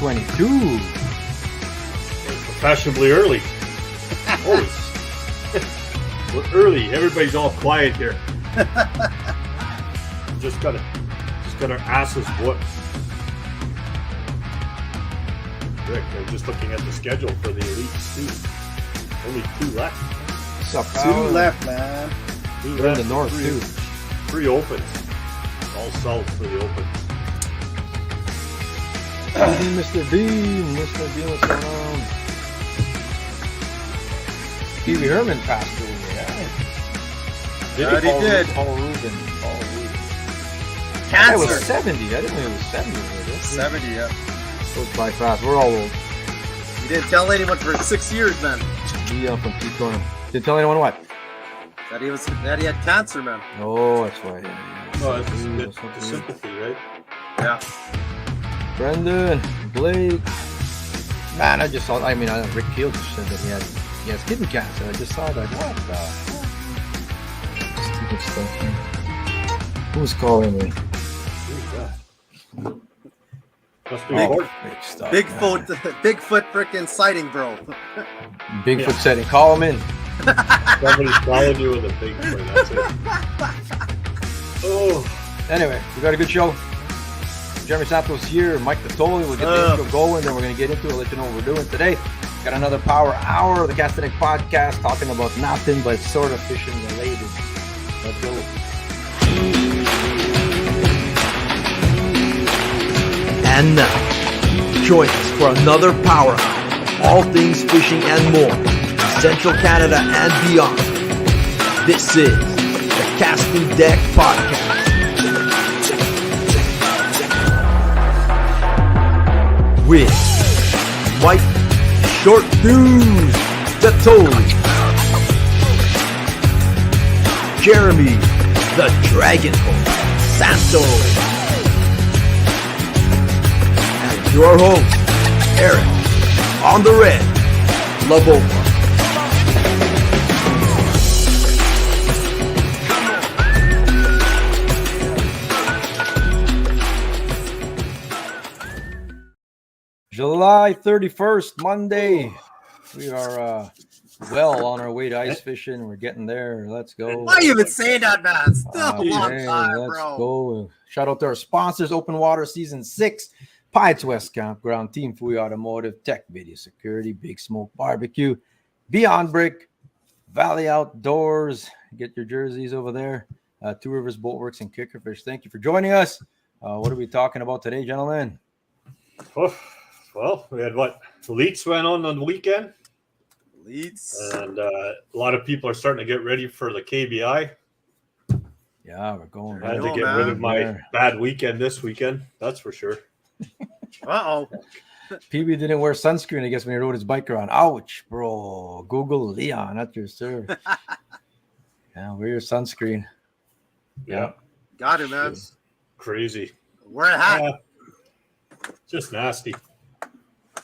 2022. Fashionably early. Oh, we're early. Everybody's all quiet here. just got our asses whooped. Rick, I'm just looking at the schedule for the Elites too. Only 2 left. What's up, 2 left, man. 2 We're left. in the north too. 3 opens. All south for the opens. Mr. Bean, what's going on? Pee Wee Herman passed away. Yeah. He did. Paul Rubin. Cancer. I was 70. I didn't know he was 70. 70, yeah. Goes by fast. We're all old. You didn't tell anyone for 6 years, man. Leon from T Corner. Didn't tell anyone what? That he had cancer, man. Oh, that's right. Oh, it's the sympathy, right? Yeah. Brendan, Blake. Man, I just saw. I mean, Rick Keel just said that he has kidney cancer. I just saw that. What the? Stupid stuff. Man. Who's calling me? Who's that? Must be Big stuff, Bigfoot freaking sighting, bro. Bigfoot said it. Call him in. Somebody's calling you with a Bigfoot. That's it. Oh. Anyway, we got a good show. Jeremy Santos here, Mike Natoli. We'll get the intro going, then we're going to get into it. I'll let you know what we're doing today. Got another power hour of the Castanet podcast talking about nothing but sort of fishing related. Let's go. And now, join us for another power hour of all things fishing and more in Central Canada and beyond. This is the Casting Deck Podcast. With Mike Short Fuse Natoli, Jeremy the Dragon Horse Santos, and your host, Eric on the Red Labova. July 31st, Monday. We are well on our way to ice fishing. We're getting there. Let's go. Why are you even saying that, man? Still a long Okay, time, let's bro. go. Shout out to our sponsors, Open Water Season 6, Pites West Campground, Team Fui Automotive, Tech Video Security, Big Smoke Barbecue, Beyond Brick, Valley Outdoors. Get your jerseys over there. Two Rivers Boatworks and Kickerfish. Thank you for joining us. What are we talking about today, gentlemen? Oh, well, we had Elites went on the weekend. Elites. And a lot of people are starting to get ready for the KBI. Yeah, we're going. I had to get rid of my bad weekend this weekend. That's for sure. Uh-oh. PB didn't wear sunscreen, I guess, when he rode his bike around. Ouch, bro. Google Leon, not your sir. Yeah, wear your sunscreen. Yeah. Got it, man. It's crazy. Wear a hat. Just nasty.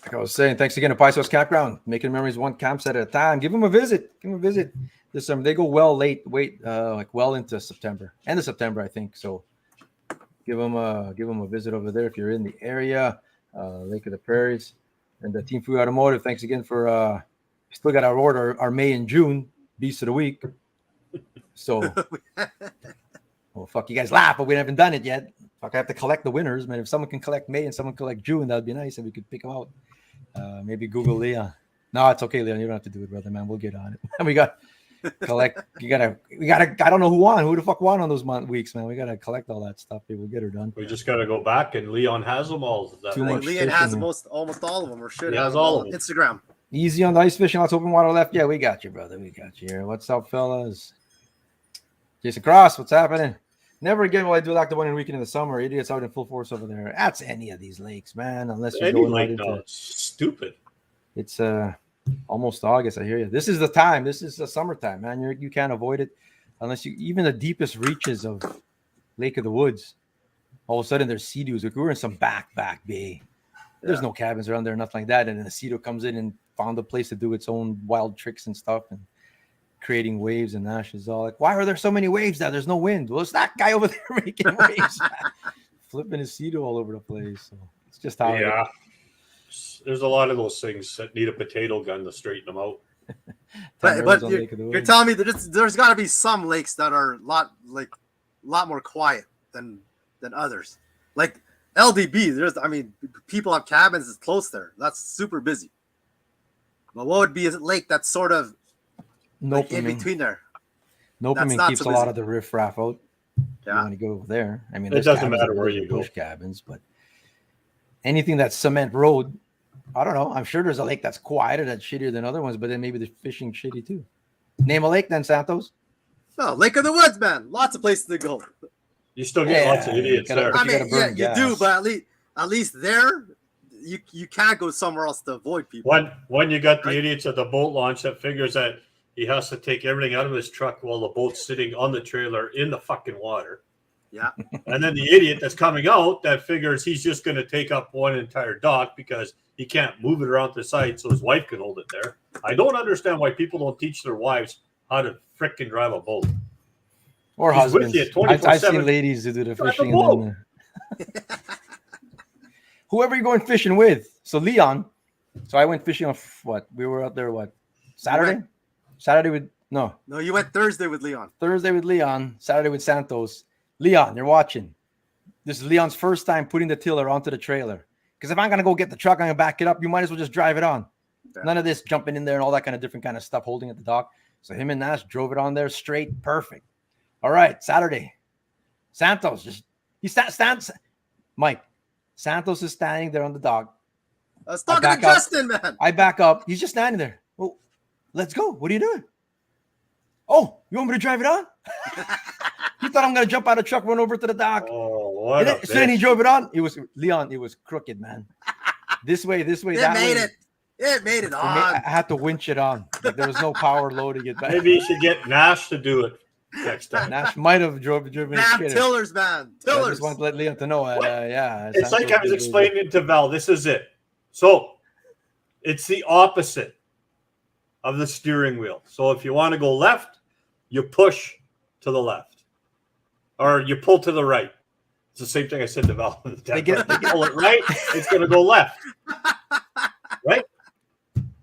Like I was saying, thanks again to Pites West Campground, making memories one campsite at a time. Give them a visit. This summer. They go well into September, end of September, I think. So give them a visit over there if you're in the area. Lake of the Prairies, and the Team Fui Automotive. Thanks again for still got our order, our May and June Beast of the Week. So, well, fuck, you guys laugh, but we haven't done it yet. Fuck, I have to collect the winners, man. If someone can collect May and someone collect June, that'd be nice, and we could pick them out. Maybe Google Leon. No, it's okay, Leon. You don't have to do it, brother, man. We'll get on it. And we got collect. We gotta. I don't know who won. Who the fuck won on those weeks, man? We gotta collect all that stuff. We'll get her done. We just gotta go back, and Leon has them all. Leon has almost all of them, or should have all of them. Instagram. Easy on the ice fishing. Lots of open water left. Yeah, we got you, brother. We got you here. What's up, fellas? Jason Cross, what's happening? Never again will I do like the one in weekend in the summer. Idiots out in full force over there. That's any of these lakes, man. Unless you're going right into it's stupid. It's almost August. I hear you. This is the time. This is the summertime, man. You can't avoid it unless you even the deepest reaches of Lake of the Woods. All of a sudden, there's sea-doos. Like we were in some back bay. There's no cabins around there, nothing like that. And then the sea-doo comes in and found a place to do its own wild tricks and stuff and creating waves. And Nash is all like, "Why are there so many waves now? There's no wind." Well, it's that guy over there making waves, flipping his sea-doo all over the place. So it's just how. Yeah. there's a lot of those things that need a potato gun to straighten them out. But you're telling me that there's got to be some lakes that are a lot more quiet than others. Like LDB, people have cabins that's close there. That's super busy. But what would be a lake that's sort of in between there? Nopperman keeps a lot of the riffraff out. Yeah. You want to go there. I mean, it doesn't matter where you go. Bush cabins, but anything that's cement road, I don't know. I'm sure there's a lake that's quieter, that's shittier than other ones, but then maybe the fishing shitty too. Name a lake then, Santos. No, Lake of the Woods, man. Lots of places to go. You still get lots of idiots there. I mean, you do, but at least there, you can't go somewhere else to avoid people. When you got the idiots at the boat launch that figures that he has to take everything out of his truck while the boat's sitting on the trailer in the fucking water. Yeah. And then the idiot that's coming out that figures he's just going to take up one entire dock because he can't move it around the side so his wife can hold it there. I don't understand why people don't teach their wives how to frickin' drive a boat. Or he's husbands. I've seen ladies who do the fishing. And then, whoever you're going fishing with. So Leon. So I went fishing on what? We were out there, what? Saturday? No, you went Thursday with Leon. Thursday with Leon, Saturday with Santos. Leon, you're watching. This is Leon's first time putting the tiller onto the trailer. Because if I'm going to go get the truck, I'm going to back it up. You might as well just drive it on. Yeah. None of this jumping in there and all that kind of different kind of stuff holding at the dock. So him and Nash drove it on there straight. Perfect. All right, Saturday. Santos stands. Mike, Santos is standing there on the dock. I was talking to Justin, man. I back up. He's just standing there. Well, let's go. What are you doing? Oh, you want me to drive it on? He thought I'm going to jump out of the truck, run over to the dock. Oh, what a so then he drove it on. It was Leon. It was crooked, man. This way, that way. It made it on. I had to winch it on. Like, there was no power loading it back. Maybe you should get Nash to do it next time. Nash might have driven tillers, man. Tillers. I just want to let Leon to know. It's like I was explaining to Val. This is it. So it's the opposite of the steering wheel. So if you want to go left, you push to the left, or you pull to the right. It's the same thing I said to Val. They pull it right, it's going to go left. Right?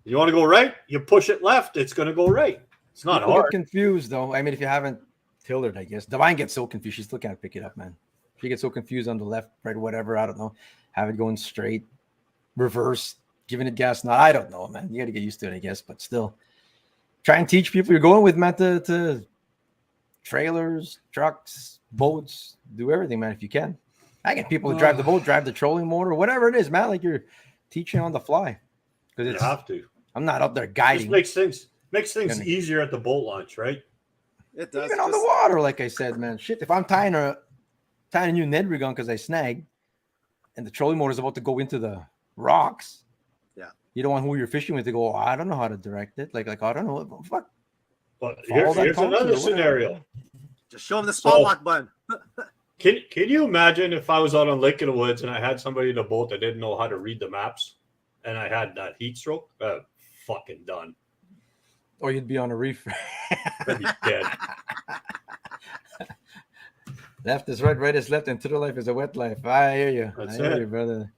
You want to go right, you push it left, it's going to go right. It's not hard. Get confused though. I mean, if you haven't tillered, I guess Divine gets so confused. She still can't pick it up, man. She gets so confused on the left, right, whatever. I don't know. Have it going straight, reverse, giving it gas. Not, I don't know, man. You got to get used to it, I guess. But still, try and teach people you're going with, man, to trailers, trucks, boats, do everything, man, if you can. I get people to drive the boat, drive the trolling motor, whatever it is, man. Like you're teaching on the fly. Because you have to. I'm not up there guiding. It makes things easier at the boat launch, right? It does. Even on the water, like I said, man. Shit, if I'm tying a new Ned rig on because I snagged, and the trolling motor is about to go into the rocks. Yeah. You don't want who you're fishing with to go, I don't know how to direct it. Like I don't know. Fuck. But here's another scenario. Just show them the spot lock button. Can you imagine if I was out on Lake of the Woods and I had somebody in a boat that didn't know how to read the maps and I had that heat stroke? Fucking done. Or you'd be on a reef. I'd be dead. Left is right is left, and to the life is a wet life. I hear you. I hear you, brother.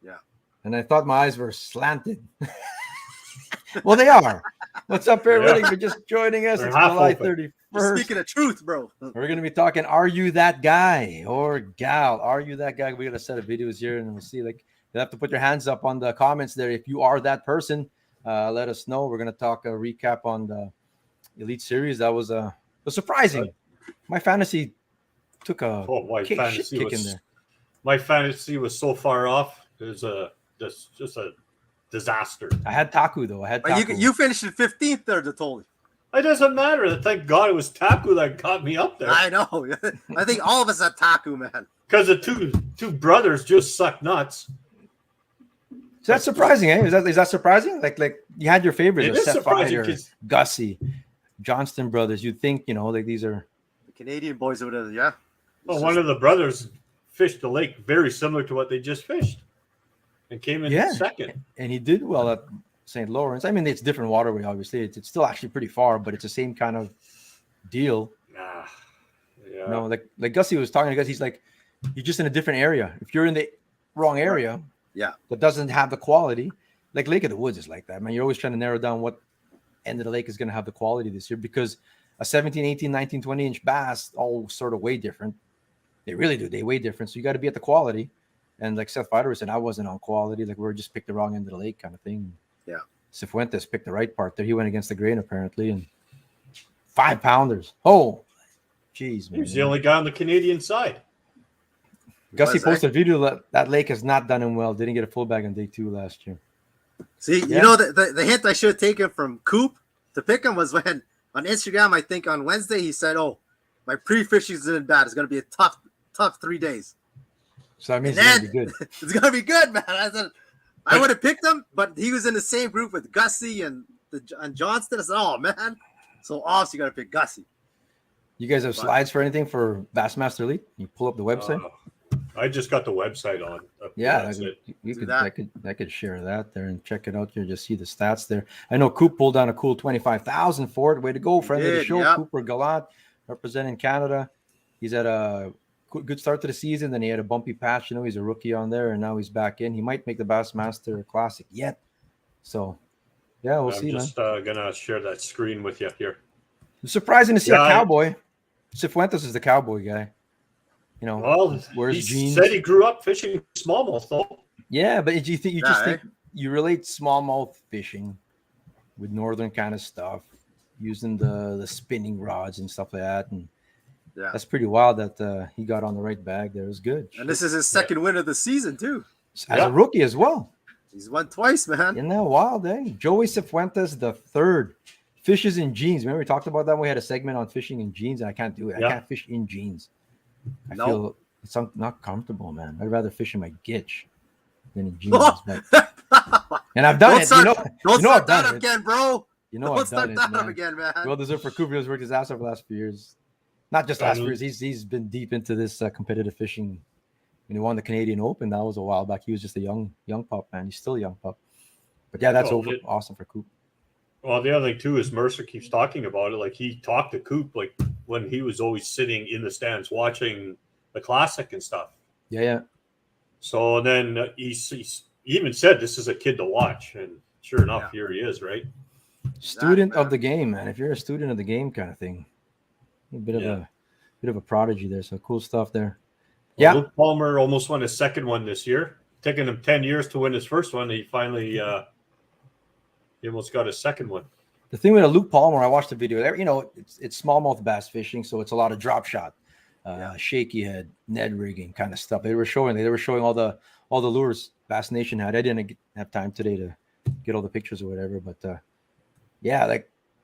Yeah. And I thought my eyes were slanted. Well, they are. What's up, everybody? We're just joining us. It's July 31st. You're speaking of truth, bro. We're going to be talking, are you that guy or gal? Are you that guy? We got a set of videos here, and we'll see. Like, you'll have to put your hands up on the comments there. If you are that person, let us know. We're going to talk a recap on the Elite Series. That was surprising. My fantasy took a kick in there. My fantasy was so far off. It was just a disaster. I had Taku, though. You finished in 15th there, Totally. It doesn't matter. Thank God it was Taku that got me up there. I know. I think all of us had Taku, man. Because the two brothers just suck nuts. So that's surprising, eh? Is that surprising? Like you had your favorites, it is surprising, Gussie, Johnston brothers. You'd think, like these are the Canadian boys over there, yeah. Well, one of the brothers fished a lake very similar to what they just fished and came in second. And he did well at St. Lawrence. I mean, it's different waterway, obviously. It's still actually pretty far, but it's the same kind of deal. Yeah. Like Gussie was talking to us, he's like, you're just in a different area. If you're in the wrong area, that doesn't have the quality. Like Lake of the Woods is like that, man. You're always trying to narrow down what end of the lake is going to have the quality this year, because a 17, 18, 19, 20-inch bass all sort of way different. They really do. They way different. So you got to be at the quality. And like Seth Fider said, I wasn't on quality. Like we were just picked the wrong end of the lake kind of thing. Yeah. Cifuentes picked the right part there. He went against the grain apparently, and 5-pounders. Oh, jeez, man. He was the only guy on the Canadian side. Gussie posted a video that lake has not done him well. Didn't get a full bag on day 2 last year. See, you know, the hint I should have taken from Coop to pick him was when on Instagram, I think on Wednesday, he said, "Oh, my pre-fishing isn't bad. It's going to be a tough 3 days." So that means it's going to be good. It's going to be good, man. I said, I would have picked him, but he was in the same group with Gussie and Johnston. I said, "Oh, man." So obviously, you got to pick Gussie. You guys have slides for anything for Bassmaster Elite? You pull up the website? I just got the website on. Yeah, I could share that there and check it out here. Just see the stats there. I know Coop pulled down a cool 25,000 for it. Way to go, friend of the show, Cooper Gallant, representing Canada. He's had a good start to the season. Then he had a bumpy patch. You know, he's a rookie on there, and now he's back in. He might make the Bassmaster Classic yet. So, yeah, we'll see. I'm just gonna share that screen with you here. It's surprising to see a cowboy. Cifuentes is the cowboy guy. You know, well, wears jeans. Said he grew up fishing smallmouth though. Yeah, but you think you relate smallmouth fishing with northern kind of stuff, using the spinning rods and stuff like that, and that's pretty wild that he got on the right bag there. It was good. And this is his second win of the season too, as a rookie as well. He's won twice, man. Isn't that wild, eh? Joey Cifuentes the third. Fishes in jeans. Remember we talked about that when we had a segment on fishing in jeans, and I can't do it. I can't fish in jeans. I feel it's not comfortable, man. I'd rather fish in my gitch than in jeans. And I've done it. Don't start that again, bro. You know, I've done it, man. Again, man. Well deserved for Cooper. He's worked his ass off the last few years. Not just last few years. He's been deep into this competitive fishing. When he won the Canadian Open, that was a while back. He was just a young pup, man. He's still a young pup. But yeah, that's awesome for Coop. Well, the other thing too is Mercer keeps talking about it. Like he talked to Coop like when he was always sitting in the stands watching the Classic and stuff. Yeah. So then he even said this is a kid to watch, and sure enough, here he is, right? Student of the game, man. If you're a student of the game, kind of thing, a bit of a prodigy there. So cool stuff there. Well, Luke Palmer almost won his second one this year. Taking him 10 years to win his first one. He finally he almost got his second one. The thing with a Luke Palmer, I watched the video there. You know, it's smallmouth bass fishing, so it's a lot of drop shot, shaky head, Ned rigging kind of stuff. They were showing all the lures Bass Nation had. I didn't have time today to get all the pictures or whatever, but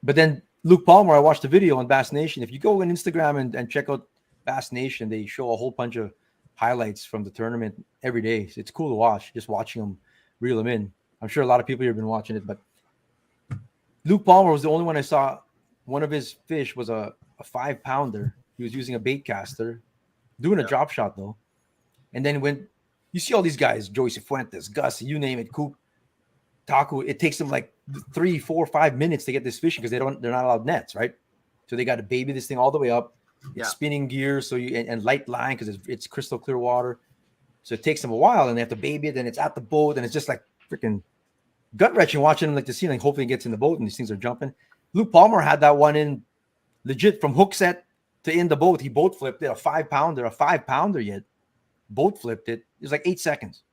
but then Luke Palmer, I watched the video on Bass Nation. If you go on Instagram and check out Bass Nation, they show a whole bunch of highlights from the tournament every day. So it's cool to watch, just watching them reel them in. I'm sure a lot of people here have been watching it, but Luke Palmer was the only one I saw. One of his fish was a 5-pounder. He was using a bait caster, doing a drop shot though. And then when you see all these guys, Joey Cifuentes, Gussie, you name it, Coop, Taku, it takes them like 3, 4, 5 minutes to get this fishing because they're not allowed nets, right? So they got to baby this thing all the way up. It's spinning gears, so and light line because it's crystal clear water. So it takes them a while, and they have to baby it, and it's at the boat, and it's just like freaking gut-wrenching watching him like the scene, like hopefully he gets in the boat and these things are jumping. Luke Palmer had that one in legit from hook set to in the boat. He boat flipped it, a 5-pounder yet. Boat flipped it. It was like 8 seconds.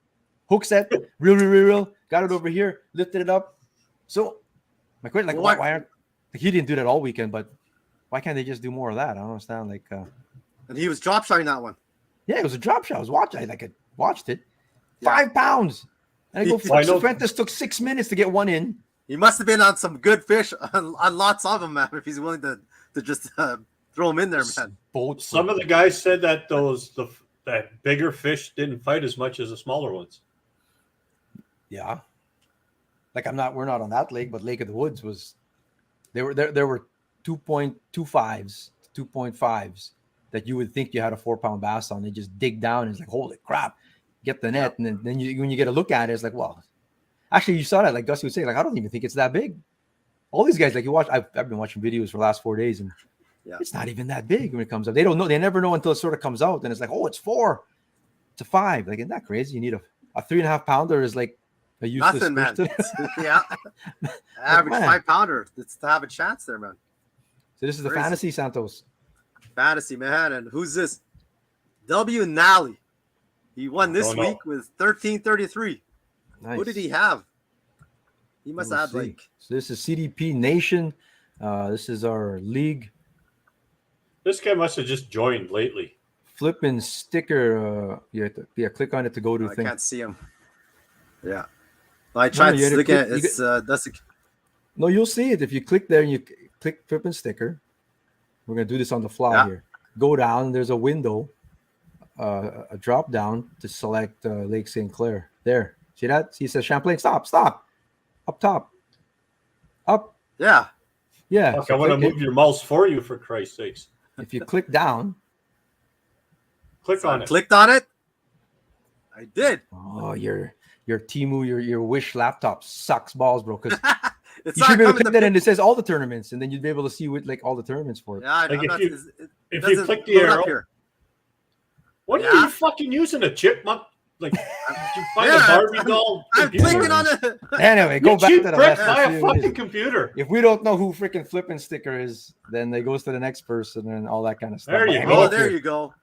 Hook set, reel, got it over here, lifted it up. So my question, like, why aren't he didn't do that all weekend, but why can't they just do more of that? I don't understand. Like, and he was drop shotting that one. Yeah, it was a drop shot. I was watching. I watched it. 5 pounds. And I go, Cifuentes took 6 minutes to get one in. He must have been on some good fish on lots of them, man. If he's willing to just throw them in there, man. Some of the guys said that that bigger fish didn't fight as much as the smaller ones. Yeah, like we're not on that lake, but Lake of the Woods was. There were 2.25s, 2.5s that you would think you had a 4-pound bass on. They just dig down and it's like, holy crap. Get the net, and then when you get a look at it, it's like, well, actually, you saw that. Like Gussie would say, like, I don't even think it's that big. All these guys, like you watch, I've been watching videos for the last 4 days, and it's not even that big when it comes up. They don't know. They never know until it sort of comes out, and it's like, oh, it's 4 to 5. Like, isn't that crazy? You need a 3.5 pounder is like a useless Nothing, man. fish Yeah. Average man. 5 pounder. It's to have a chance there, man. So this is the Crazy. fantasy Santos. Fantasy, man. And who's this? W. Nally. He won this Don't know. week with 1333. Nice. Who did he have? He must We'll have see. like. So this is CDP Nation. This is our league. This guy must have just joined lately. Flipping sticker. You have to, click on it to go to I thing. can't see him. Yeah. I tried you had to looking at click- it's that's a, No, you'll see it if you click there and you click flipping sticker. We're gonna do this on the fly Yeah. here. Go down. There's a window, a drop down to select Lake St. Clair. There, see that? See, it says Champlain. Stop. Up top. Up. yeah. Yeah. Fuck, so I want to click it. move your mouse for you, for Christ's sakes. If you click down, Click So on I it. clicked on it. I did. oh, your Temu, your Wish laptop sucks balls, bro. Because It's you should be able to coming click that and it says all the tournaments, and then you'd be able to see what like all the tournaments for it. Yeah, I know. Like, I'm if not- you- it if you doesn't click the load up arrow- here. What are Yeah. you fucking using? A chipmunk? Like, did you find Yeah, a Barbie I'm- doll? I'm computer? clicking on it. Anyway, go You back to cheap the prick, lesson. buy see a what it is. fucking computer. If we don't know who freaking flipping sticker is, then it goes to the next person and all that kind of stuff. There you But I go. mean, Oh, if there you're- you go.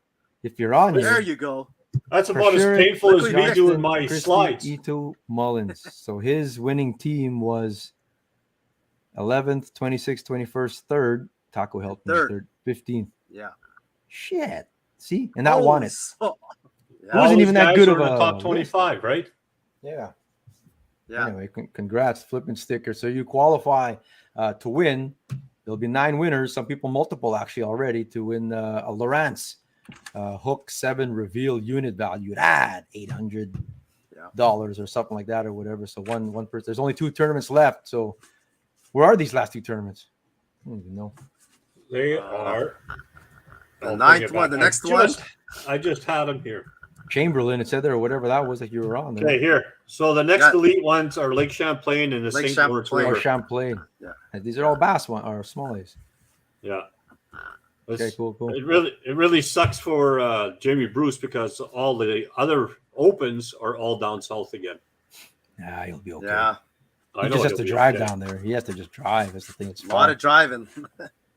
If you're on There here, you go. That's for about sure, as painful as look me what doing my Christy slides. Ito Mullins. So his winning team was 11th, 26th, 21st, 3rd. Taco helped me Third. 3rd, 15th. Yeah. Shit. See? And that won it. So, It wasn't All even those that guys good are of in the a top list. 25, right? Yeah. yeah. Anyway, congrats, flipping sticker. So you qualify to win. There'll be 9 winners. Some people multiple actually already to win a Lowrance Hook 7 reveal unit valued at $800 or something like that or whatever. So one person. There's only 2 tournaments left. So where are these last 2 tournaments? I don't even know. They are. The I'll ninth bring it one, back. the next one. I just had them here. Chamberlain, it said there or whatever that was that you were on there. Okay, here. So the next Yeah. elite ones are Lake Champlain and the Lake St. Lawrence Champlain. Or River. Champlain. Yeah. And these are all bass one or smallies. Yeah. Okay, cool. It really sucks for Jamie Bruce because all the other opens are all down south again. Yeah, he'll be okay. Yeah. I He know just has he'll to be drive okay. down there. He has to just drive. That's the thing. It's A lot far. of driving.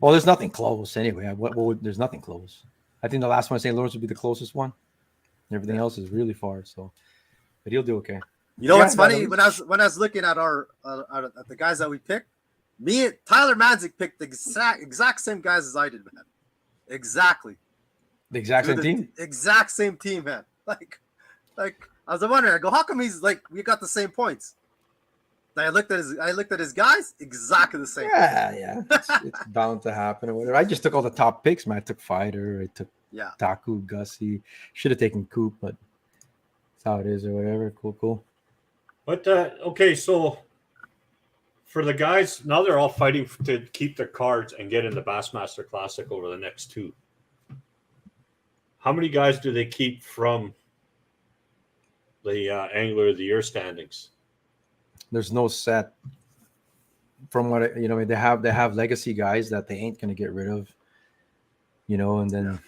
Well, there's nothing close anyway. There's nothing close. I think the last one, St. Lawrence, would be the closest one. Everything else is really far. So, but he'll do okay. You know Yeah, what's funny? that When I was looking at our at the guys that we picked, me and Tyler Manzik picked the exact same guys as I did, man. Exactly. The exact same team. Exact same team, man. Like I was wondering. I go, how come he's like we got the same points? I looked at his guys, exactly the same. Yeah. It's bound to happen or whatever. I just took all the top picks, man. I took Fighter. I took Yeah. Taku, Gussie. Should have taken Coop, but that's how it is or whatever. Cool. But okay, so for the guys now, they're all fighting to keep their cards and get in the Bassmaster Classic over the next 2. How many guys do they keep from the Angler of the Year standings? There's no set. From what they have legacy guys that they ain't gonna get rid of. And then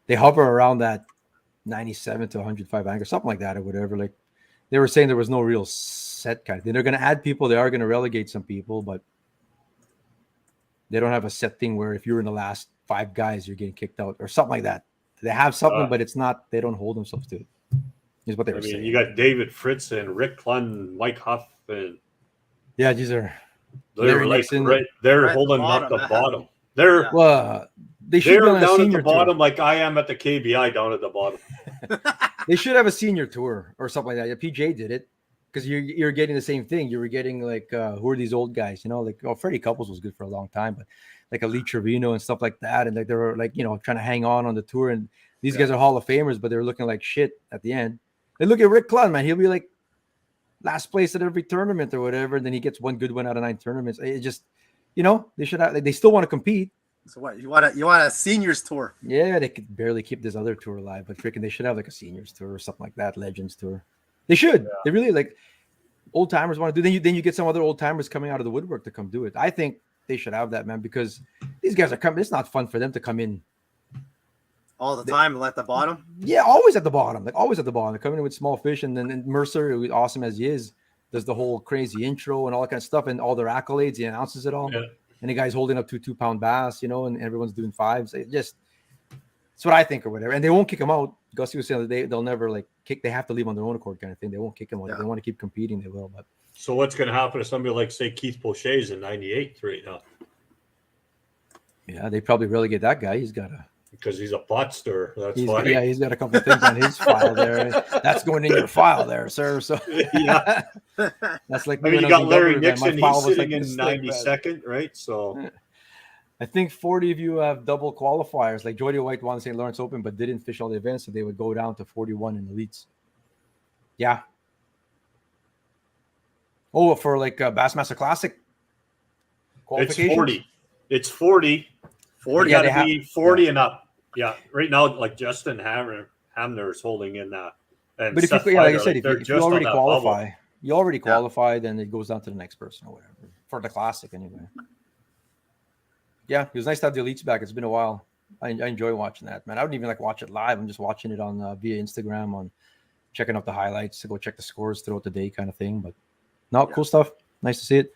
they hover around that 97 to 105 anchor, something like that or whatever. Like they were saying, there was no real set kind. They're going to add people. They are going to relegate some people, but they don't have a set thing where if you're in the last 5 guys, you're getting kicked out or something like that. They have something, but it's not. They don't hold themselves to it. Is what they were saying. You got David Fritz and Rick Klun, Mike Huff, and Yeah, these are. they're Larry like Nixon. they're Right at the holding up bottom, the man. bottom. They're Yeah. Well, they should they're be on a down at senior the bottom tour. like I am at the KBI down at the bottom. They should have a senior tour or something like that. Yeah, PJ did it because you're getting the same thing. You were getting like who are these old guys? Like Freddie Couples was good for a long time, but like Elite Trevino and stuff like that, and like they were like trying to hang on the tour. And these guys are Hall of Famers, but they're looking like shit at the end. And look at Rick Klun, man. He'll be like last place at every tournament or whatever, and then he gets one good one out of 9 tournaments. It just they should have. They still want to compete. So what you want a seniors tour? Yeah, they could barely keep this other tour alive, but freaking they should have like a seniors tour or something like that, Legends tour. They should. Yeah. They really like old timers want to do. Then you get some other old timers coming out of the woodwork to come do it. I think they should have that, man, because these guys are coming. It's not fun for them to come in all the time at the bottom. Yeah, always at the bottom. Like always at the bottom. They're coming in with small fish, and then Mercer, who awesome as he is, does the whole crazy intro and all that kind of stuff, and all their accolades. He announces it all, and the guy's holding up 2 2-pound bass, and everyone's doing 5s. It's what I think or whatever. And they won't kick him out. Gussie was saying that they'll never like kick. They have to leave on their own accord, kind of thing. They won't kick him out. If they want to keep competing, they will. But so what's going to happen if somebody like say Keith Poche's in 98 right now? Yeah, they probably relegate that guy. He's got because he's a pot stirrer. That's why. Yeah, he's got a couple of things on his file there. That's going in your file there, sir. So yeah, that's like I mean, you got Larry Nixon. He's sitting in 92nd, right? So I think 40 of you have double qualifiers. Like Jody White won the St. Lawrence Open, but didn't fish all the events, so they would go down to 41 in elites. Yeah. Oh, for like Bassmaster Classic. It's 40. It's 40. 40. You got to be 40 and up. Yeah. Right now, like Justin Hamner is holding in that. But if you, like I said, if you already qualify, then it goes down to the next person or whatever for the Classic anyway. Yeah, it was nice to have the elites back. It's been a while. I enjoy watching that, man. I wouldn't even like watch it live. I'm just watching it on via Instagram, on checking out the highlights to go check the scores throughout the day, kind of thing. But cool stuff. Nice to see it.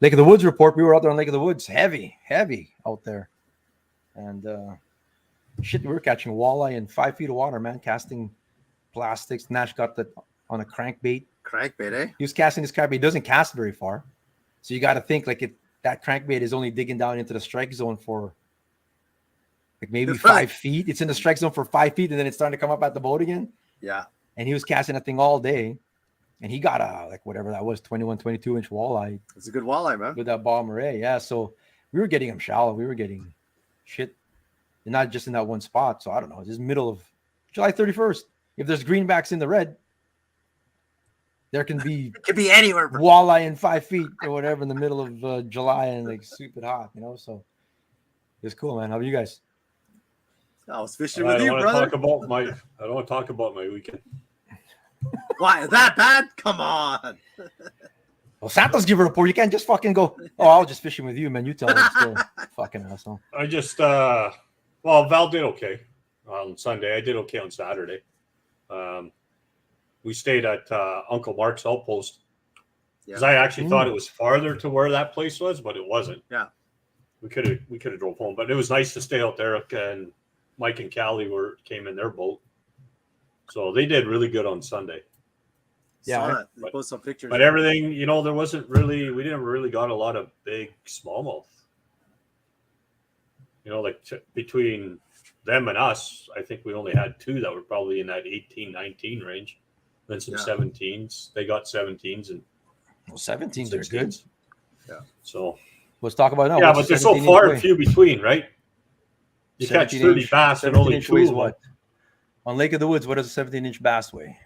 Lake of the Woods report. We were out there on Lake of the Woods, heavy out there, and we were catching walleye in 5 feet of water, man. Casting plastics. Nash got that on a crankbait. Crankbait, eh? He was casting his crankbait. He doesn't cast very far, so you got to think like that crankbait is only digging down into the strike zone for like maybe 5 feet. It's in the strike zone for 5 feet, and then it's starting to come up at the boat again. Yeah. And he was casting that thing all day, and he got like whatever that was, 21, 22-inch walleye. It's a good walleye, man. With that ball Murray. Yeah. So we were getting him shallow. We were getting shit, and not just in that one spot. So I don't know. It's just middle of July 31st. If there's greenbacks in the red, there can be it could be anywhere, bro. Walleye in 5 feet or whatever in the middle of July and like super hot, So it's cool, man. How about you guys? I was fishing with you, brother. I don't want to talk about my weekend. Why is that bad? Come on. Well, Santos give a report. You can't just fucking go. Oh, I was just fishing with you, man. You tell them still, fucking asshole. I just Val did okay on Sunday. I did okay on Saturday. We stayed at Uncle Mark's Outpost because I actually thought it was farther to where that place was, but it wasn't. Yeah, we could have drove home, but it was nice to stay out there. And Mike and Callie came in their boat, so they did really good on Sunday. Yeah, they post some pictures. But everything, we didn't really got a lot of big smallmouth. Between them and us, I think we only had 2 that were probably in that 18, 19 range. Then some 17s. They got 17s and 17s are good. Yeah. So let's talk about now. Yeah, but they're so far and few between, right? You catch 30 bass and only 2. What? On Lake of the Woods, what does a 17-inch bass weigh?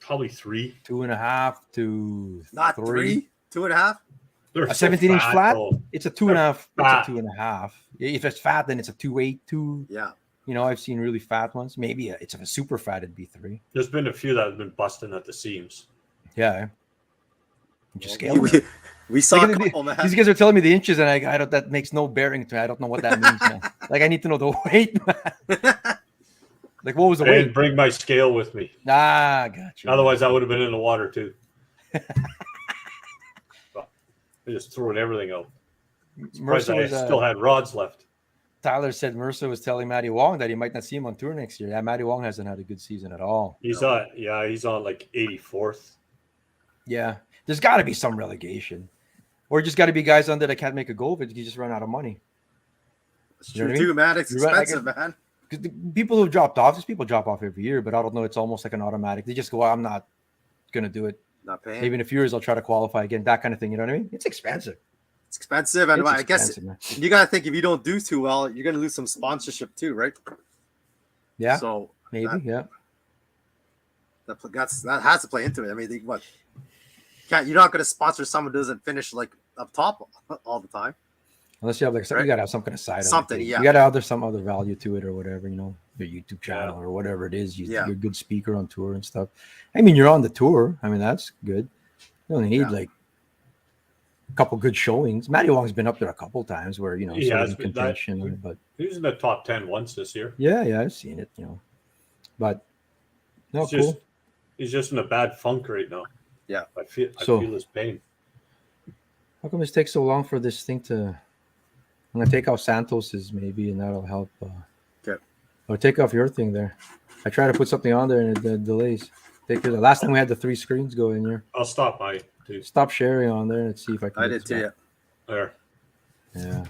Probably 3. 2.5 to not 3. 2.5. A 17-inch flat? Though. It's a 2.5. It's a 2.5. If it's fat, then it's a 2.8, 2. Yeah. I've seen really fat ones. Maybe it's a super fat, it'd be 3. There's been a few that have been busting at the seams. Yeah. Just scale. We saw a couple, man. These guys are telling me the inches, and I don't. That makes no bearing to me. I don't know what that means, man. Like I need to know the weight, man. Like what was the weight? I didn't bring my scale with me. Gotcha. Otherwise, I would have been in the water too. I just threw everything out. Mercer I still had rods left. Tyler said Mercer was telling Matty Wong that he might not see him on tour next year. Yeah, Matty Wong hasn't had a good season at all. He's on like 84th. Yeah, there's got to be some relegation, or just got to be guys on there that can't make a go of it. You just run out of money. It's true too, man. It's expensive, man. Because the people who dropped off, these people drop off every year, but I don't know. It's almost like an automatic. They just go, I'm not gonna do it. Not paying. Maybe in a few years I'll try to qualify again. That kind of thing. You know what I mean? It's expensive. It's expensive, and I guess you gotta think if you don't do too well, you're gonna lose some sponsorship too, right? Yeah. So maybe, that has to play into it. I mean, you're not gonna sponsor someone who doesn't finish like up top all the time, unless you have like you gotta have some kind of side. Something, yeah. You gotta have some other value to it or whatever. Your YouTube channel or whatever it is. You're a good speaker on tour and stuff. I mean, you're on the tour. I mean, that's good. You only need like a couple good showings. Matty Wong's been up there a couple times where sort of in contention, but he was in the top 10 once this year. Yeah, I've seen it. But no, cool. He's just in a bad funk right now. Yeah, I feel his pain. How come it takes so long for this thing to? I'm gonna take off Santos's maybe, and that'll help. Okay. Or take off your thing there. I try to put something on there and it delays. Last time we had the 3 screens go in here. I'll stop by too. Stop sharing on there and see if I can. I did too. Yeah. There. Yeah.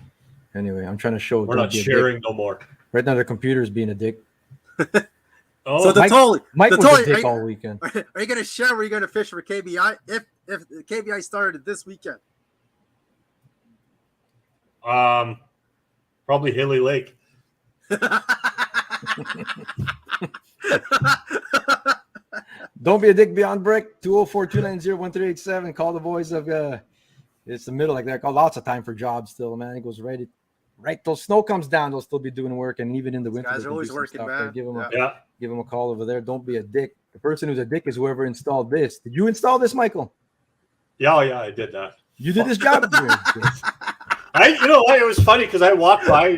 Anyway, I'm trying to show. We're not sharing no more. Right now, the computer's being a dick. Oh, so Mike was a dick all weekend. Are you going to share? Or are you going to fish for KBI if KBI started this weekend? Probably Hilly Lake. Don't be a dick beyond brick. 204-290-1387. Call the boys of it's the middle like that. Got lots of time for jobs still, man. It goes right till snow comes down, they'll still be doing work, and even in the winter, guys are always working, man. Give them a call over there. Don't be a dick. The person who's a dick is whoever installed this. Did you install this, Michael? Yeah, I did that. You did this job. You know what? It was funny because I walked by,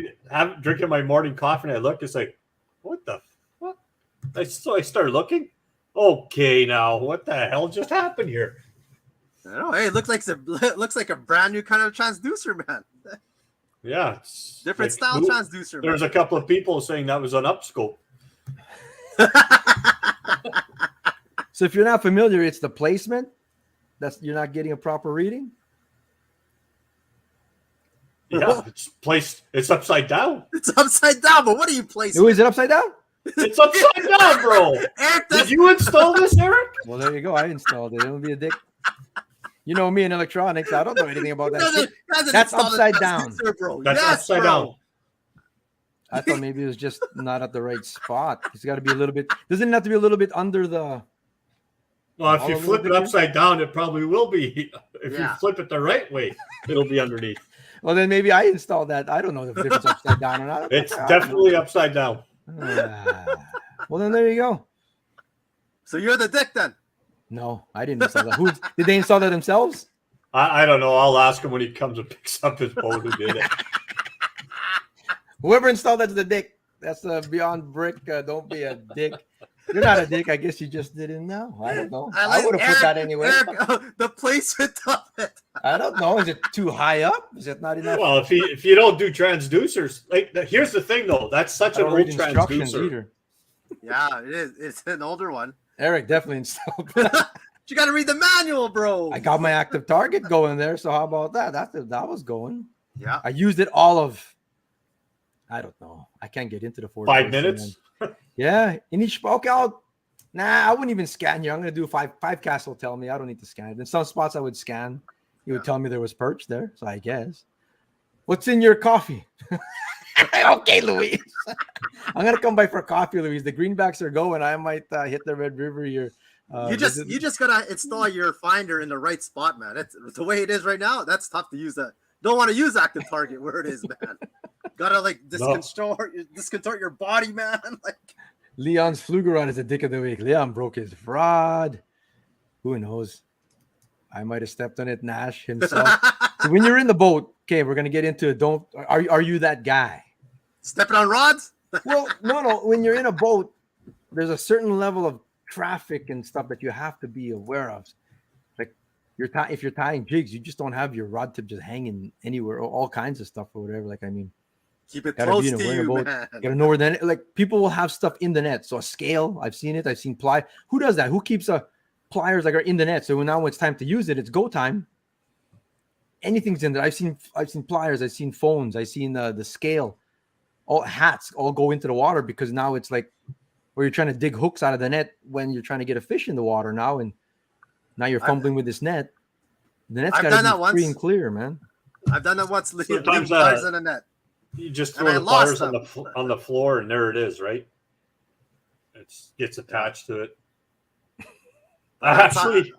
drinking my morning coffee, and I looked. It's like, what the fuck? I started looking. Okay, now what the hell just happened here? I don't know. Hey, it looks like a brand new kind of transducer, man. Yeah, different style transducer. There's a couple of people saying that was an upscope. So if you're not familiar, it's the placement. You're not getting a proper reading. Yeah, it's placed. It's upside down. It's upside down, but what are you placing? Oh, is it upside down? It's upside down, bro. Eric, did you install this, Eric? Well, there you go. I installed it. It would be a dick. You know me in electronics. I don't know anything about that. That's upside down. Bro. That's upside down. I thought maybe it was just not at the right spot. It's got to be a little bit. Doesn't it have to be a little bit under the? Well, if you flip it upside down, it probably will be. If you flip it the right way, it'll be underneath. Well, then maybe I installed that. I don't know if it's upside down or not. It's definitely upside down. Well, then there you go. So you're the dick then? No, I didn't install that. Did they install that themselves? I don't know. I'll ask him when he comes and picks up his boat who did it. Whoever installed that's the dick. That's the beyond brick. Don't be a dick. You're not a dick. I guess you just didn't know. I don't know. I would have put that anyway. The placement of it. I don't know. Is it too high up? Is it not enough? Well, if you don't do transducers, here's the thing though. That's such an old transducer. Either. Yeah, it is. It's an older one. Eric definitely installed. You got to read the manual, bro. I got my active target going there. So how about that? That was going. Yeah. I used it all of. I don't know. I can't get into the 5 minutes. Yeah, in each spoke out. Nah, I wouldn't even scan you. I'm gonna do 5 cast will tell me. I don't need to scan it. In some spots I would scan. He would tell me there was perch there. So I guess. What's in your coffee? Okay, Louise. I'm gonna come by for coffee, Louise. The greenbacks are going. I might hit the Red River. You just gotta install your finder in the right spot, man. It's the way it is right now. That's tough to use. That don't want to use active target where it is, man. Gotta discontort your body, man. Like Leon's Flugerod is the dick of the week. Leon broke his rod. Who knows? I might have stepped on it. Nash himself. So when you're in the boat, okay, we're gonna get into it. Are you that guy? Stepping on rods? Well, no. When you're in a boat, there's a certain level of traffic and stuff that you have to be aware of. Like if you're tying jigs, you just don't have your rod tip just hanging anywhere, or all kinds of stuff or whatever. Like keep it close to you, man. You gotta know where then. Like people will have stuff in the net. So a scale, I've seen it. I've seen ply. Who does that? Who keeps pliers like are in the net? So now when it's time to use it, it's go time. Anything's in there. I've seen pliers. I've seen phones. I've seen the scale. All hats all go into the water because now it's like where you're trying to dig hooks out of the net when you're trying to get a fish in the water now, and now you're fumbling with this net. The net's got to be free and clear, man. I've done that once. Sometimes pliers in the net. You just throw the pliers on the floor, and there it is, right? It gets attached to it. Actually,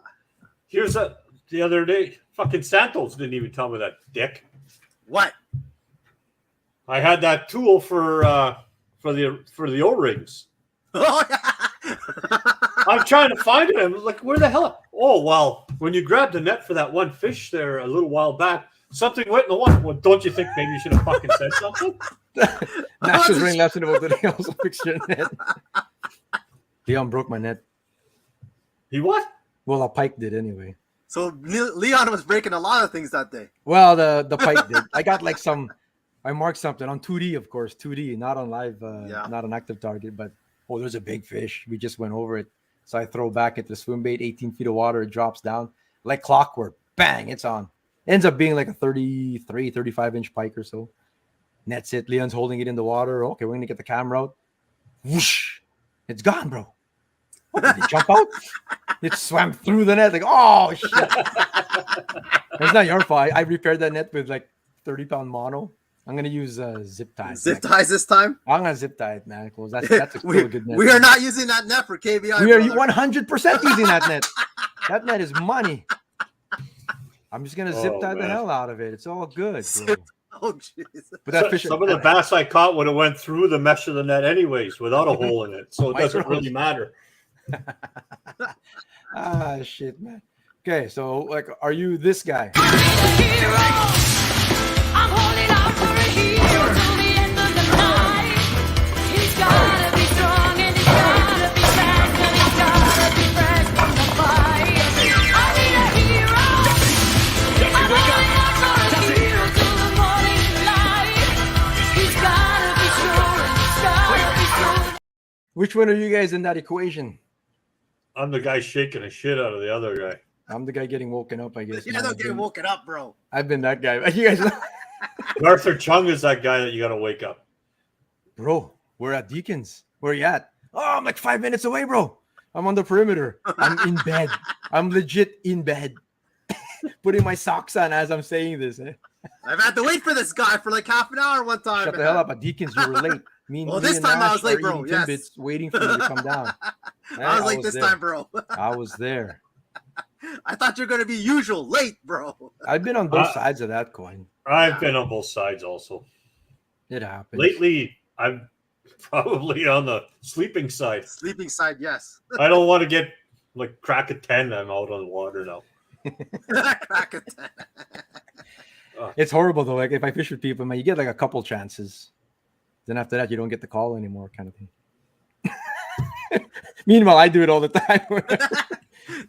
here's the other day. Fucking Santos didn't even tell me that, dick. What? I had that tool for the O-rings. Oh, yeah. I'm trying to find it. I'm like, where the hell? Oh, well, when you grabbed the net for that one fish there a little while back, something went in the water. Well, don't you think maybe you should have fucking said something? Nash was running lesson about the also fix your net. Leon broke my net. He what? Well, a pike did anyway. So Leon was breaking a lot of things that day. Well, the pike did. I got like I marked something on 2D, of course, 2D, not on live, not an active target, but there's a big fish. We just went over it. So I throw back at the swim bait, 18 feet of water, it drops down like clockwork. Bang, it's on. Ends up being like a 33, 35-inch pike or so. That's it. Leon's holding it in the water. Okay, we're going to get the camera out. Whoosh. It's gone, bro. What, did it jump out? It swam through the net. Like, oh, shit. It's not your fault. I repaired that net with like 30-pound mono. I'm going to use zip ties. Zip ties this time? I'm going to zip tie it, man. That's a cool, good net. We are not using that net for KBI. We are 100% using that net. That net is money. I'm just going to zip tie the hell out of it. It's all good, bro. Oh, jeez. But that fish, some of the bass I caught would have went through the mesh of the net anyways without a hole in it. So it doesn't really matter. Shit, man. Okay, so like, are you this guy? I'm holding out for a hero till the end of the night. He's gotta be strong and he's gotta be fast and he's gotta be fresh from the fight. I need a hero. I'm holding out for a hero till the morning light. He's gotta be strong and he's gotta be strong. Which one are you guys in that equation? I'm the guy shaking the shit out of the other guy. I'm the guy getting woken up, I guess. You're not getting woken up, bro. I've been that guy. You guys know. Arthur Chung is that guy that you got to wake up. Bro, we're at Deacons. Where you at? Oh, I'm like 5 minutes away, bro. I'm on the perimeter. I'm in bed. I'm legit in bed. Putting my socks on as I'm saying this. I've had to wait for this guy for like half an hour one time. Shut the hell up. At Deacons, you were late. This time I was late, bro. Yes. Timbits waiting for me to come down. I was late this time, bro. I was there. I thought you were going to be usual late, bro. I've been on both sides of that coin. I've been on both sides also. It happens. Lately, I'm probably on the sleeping side. Sleeping side, yes. I don't want to get like crack at 10. I'm out on the water now. Crack at 10. It's horrible though. Like if I fish with people, man, you get like a couple chances. Then after that, you don't get the call anymore, kind of thing. Meanwhile, I do it all the time.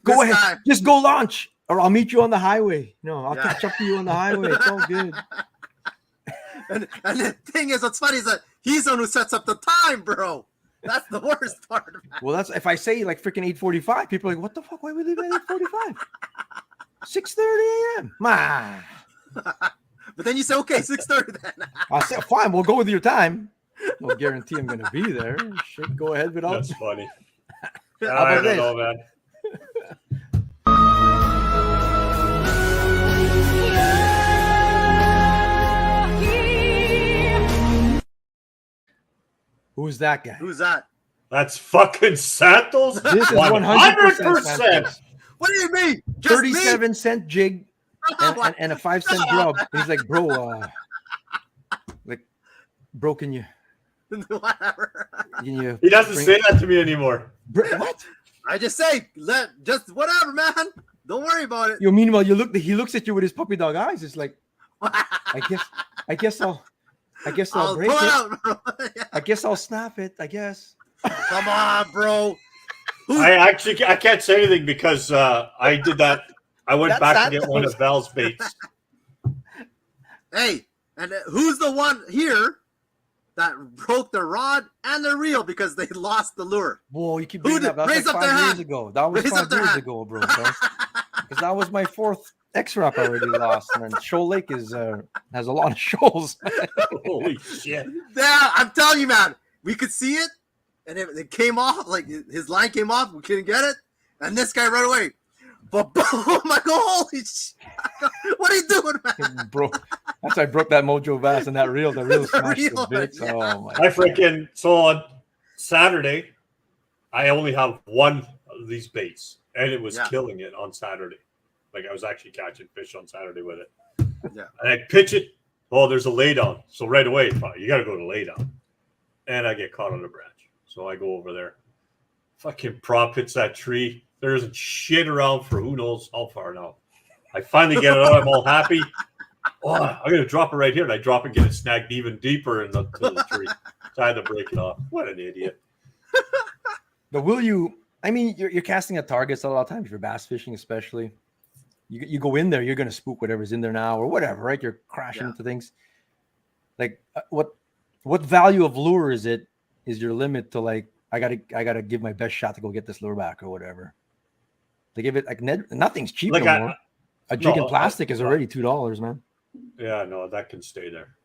Go ahead, just go launch, or I'll meet you on the highway. No, I'll catch up to you on the highway. It's all good. And the thing is, what's funny is that he's the one who sets up the time, bro. That's the worst part of it. Well, that's if I say like freaking 8:45, people are like, "What the fuck? Why would they be at 8:45? 6:30 a.m. Ma." But then you say, "Okay, 6:30 then." I said, "Fine, we'll go with your time." No guarantee I'm going to be there. Should go ahead without. That's funny. I don't know, man. Who's that guy? Who's that? That's fucking Santos. This is 100%. What do you mean? Just 37-cent jig and a 5-cent grub. And he's like, bro, can you? Whatever. He doesn't say that to me anymore. What? I just say, just whatever, man. Don't worry about it. Meanwhile, he looks at you with his puppy dog eyes. It's like, I guess I'll break pull it. Out, bro. Yeah. I guess I'll snap it. I guess. Come on, bro. I can't say anything because I did that. I went back to get one of Val's baits. Hey, and who's the one here that broke the rod and the reel because they lost the lure? Whoa, you keep bringing that up. That was like 5 years ago. That was 5 years ago, bro. Because that was my 4th X-Wrap I already lost. And Shoal Lake has a lot of shoals. Holy shit. Yeah, I'm telling you, man. We could see it, and it came off. Like, his line came off. We couldn't get it. And this guy right away. But boom, I go, holy shit. What are you doing, man? Bro, that's why I broke that Mojo Bass and that reel. The reel smashed the bits. Yeah. Oh, my God. So on Saturday, I only have one of these baits, and it was killing it on Saturday. Like, I was actually catching fish on Saturday with it. Yeah. And I pitch it. Oh, there's a laydown. So right away, you got to go to laydown. And I get caught on a branch. So I go over there. Fucking prop hits that tree. There isn't shit around for who knows how far now. I finally get it out. I'm all happy. Oh, I'm going to drop it right here. And I drop it, get it snagged even deeper into the tree. So I had to break it off. What an idiot. But will you, I mean, you're casting at targets a lot of times. If you're bass fishing, especially. You go in there, you're going to spook whatever's in there now or whatever, right? You're crashing into things. Like what value of lure is your limit to like, I gotta give my best shot to go get this lure back or whatever. They give it like nothing's cheap Like anymore. A jig in plastic is already $2, man. Yeah, no, that can stay there.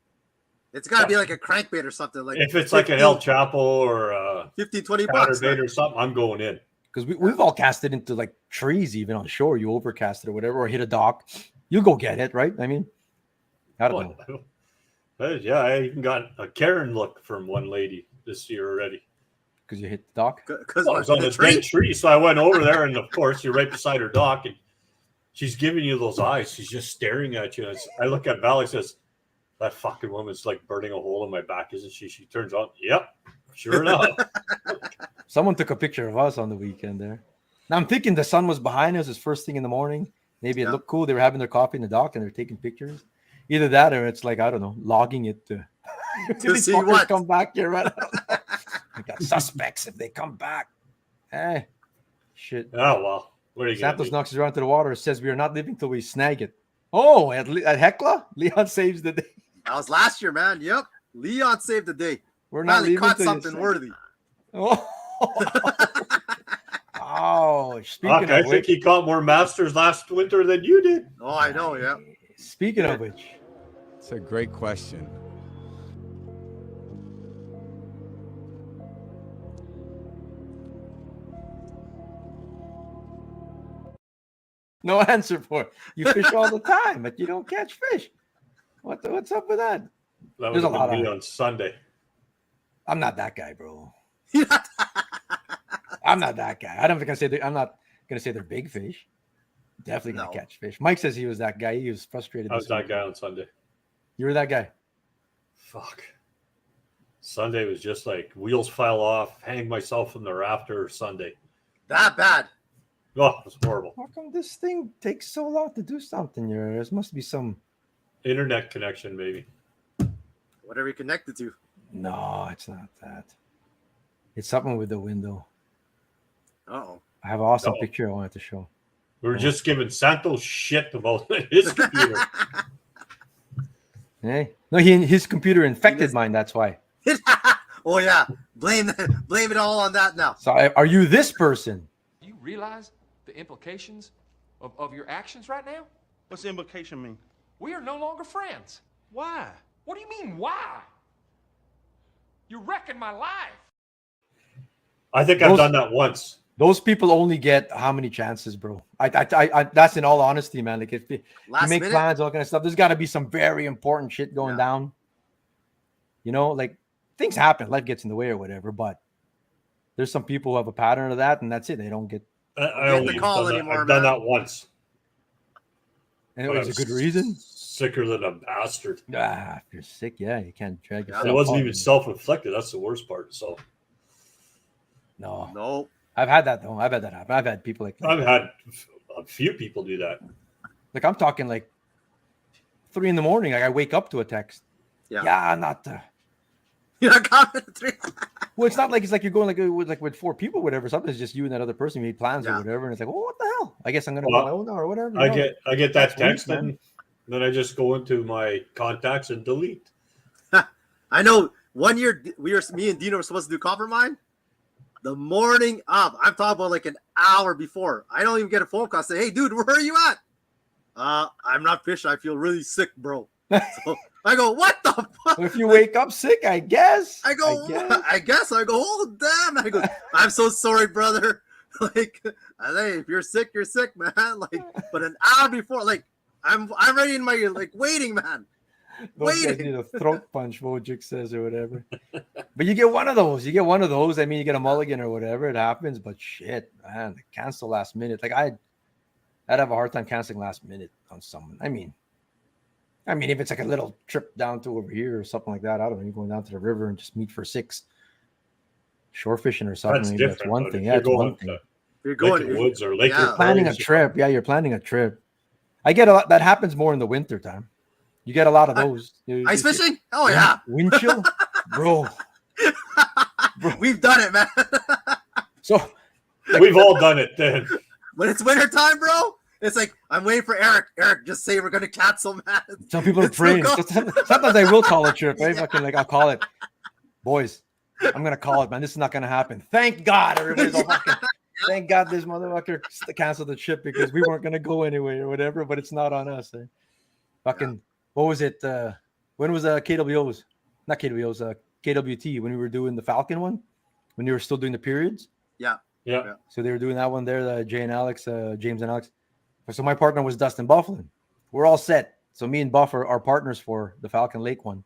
It's got to be like a crankbait or something. Like if it's like an El Chapo or 15, 20 bucks bucks bait or something, I'm going in. Because we've all casted into like trees, even on shore. You overcast it or whatever, or hit a dock. You go get it, right? I mean, I don't know. Yeah, I even got a Karen look from one lady this year already. Because you hit the dock? Because I was on the dead tree, so I went over there, and of course, you're right beside her dock, and she's giving you those eyes. She's just staring at you. I look at Val, says, that fucking woman's like burning a hole in my back, isn't she? She turns on, yep, sure enough. Someone took a picture of us on the weekend there. Now I'm thinking the sun was behind us. It's first thing in the morning. Maybe it looked cool. They were having their coffee in the dock and they're taking pictures. Either that or it's like, I don't know, logging it to see what come back here. Right? We got suspects if they come back. Shit. Oh well. What are you Santos knocks us around to the water. Says we are not leaving till we snag it. Oh, at Hecla, Leon saves the day. That was last year, man. Yep, Leon saved the day. We're not Finally leaving caught till something worthy. Oh. Oh, speaking I of think which, he caught more masters last winter than you did. Oh, I know, yeah. Speaking of which, it's a great question. no answer for it. You fish all the time, but you don't catch fish. What's up with that? That There's was a lot of on Sunday. I'm not that guy, bro. I'm not that guy. I'm not gonna say they're big fish. Definitely gonna catch fish. Mike says he was that guy. He was frustrated. I was that guy on Sunday. You were that guy. Fuck. Sunday was just like wheels fell off, hang myself in the rafter Sunday. That bad. Oh, it was horrible. How come this thing takes so long to do something? There must be some internet connection, maybe. Whatever you connected to. No, it's not that. It's something with the window. Uh-oh. I have an awesome picture I wanted to show. We were just giving Santos shit about his computer. Hey, no, his computer infected mine. That's why. Oh yeah, blame it all on that now. So, are you this person? Do you realize the implications of your actions right now? What's the implication mean? We are no longer friends. Why? What do you mean, why? You're wrecking my life. I think I've done that once. Those people only get how many chances, bro? I that's in all honesty, man. Like if you make plans, all kind of stuff, there's got to be some very important shit going down. You know, like things happen, life gets in the way or whatever. But there's some people who have a pattern of that, and that's it. They don't get. I only call anymore. I've done that once. And it was a good reason. Sicker than a bastard. If you're sick, yeah, you can't drag yourself. It wasn't even self-inflicted. That's the worst part. So. No. I've had that though. I've had that happen. I've had people like that. I've had a few people do that. Like I'm talking like 3 a.m. Like I wake up to a text. Yeah, not. You're not coming at 3. Well, it's not like it's like you're going with 4 people, whatever. Sometimes it's just you and that other person. You made plans or whatever, and it's like, well, what the hell? I guess I'm gonna go my own now or whatever. I get that text, and then I just go into my contacts and delete. I know. One year, me and Dino were supposed to do Coppermine. The morning of, I'm talking about like an hour before. I don't even get a phone call. I say, hey, dude, where are you at? I'm not fishing. I feel really sick, bro. So I go, what the fuck? If you wake up sick, I guess. I go, I guess. I go, oh, damn. I go, I'm so sorry, brother. Like, hey, if you're sick, man. Like, but an hour before, like, I'm ready in my, like, waiting, man. Those guys need a throat punch, Wojcik says, or whatever. But you get one of those. I mean, you get a mulligan or whatever. It happens. But shit, man, cancel last minute. Like I'd have a hard time canceling last minute on someone. I mean, if it's like a little trip down to over here or something like that, I don't know. You're going down to the river and just meet for 6. Shore fishing or something. That's one thing. Yeah, it's one thing. You're going Lake of Woods or Lake yeah. of Planning a trip. Yeah, you're planning a trip. I get a lot. That happens more in the winter time. You get a lot of those. Ice fishing? Oh yeah. Wind chill, bro. We've done it, man. So We've all done it then. When it's winter time, bro, it's like I'm waiting for Eric. Eric, just say we're gonna cancel, man. some people are It's still praying. going. Sometimes I will call a trip. Right? Fucking like I'll call it, boys. I'm gonna call it, man. This is not gonna happen. Thank God, everybody's all fucking. Thank God this motherfucker canceled the trip because we weren't gonna go anyway or whatever. But it's not on us. Eh? Fucking. What was it? When was KWO's? Not KWO's. KWT when we were doing the Falcon one, when you were still doing the periods. Yeah. So they were doing that one there. Jay and Alex, James and Alex. So my partner was Dustin Bufflin. We're all set. So me and Buff are partners for the Falcon Lake one.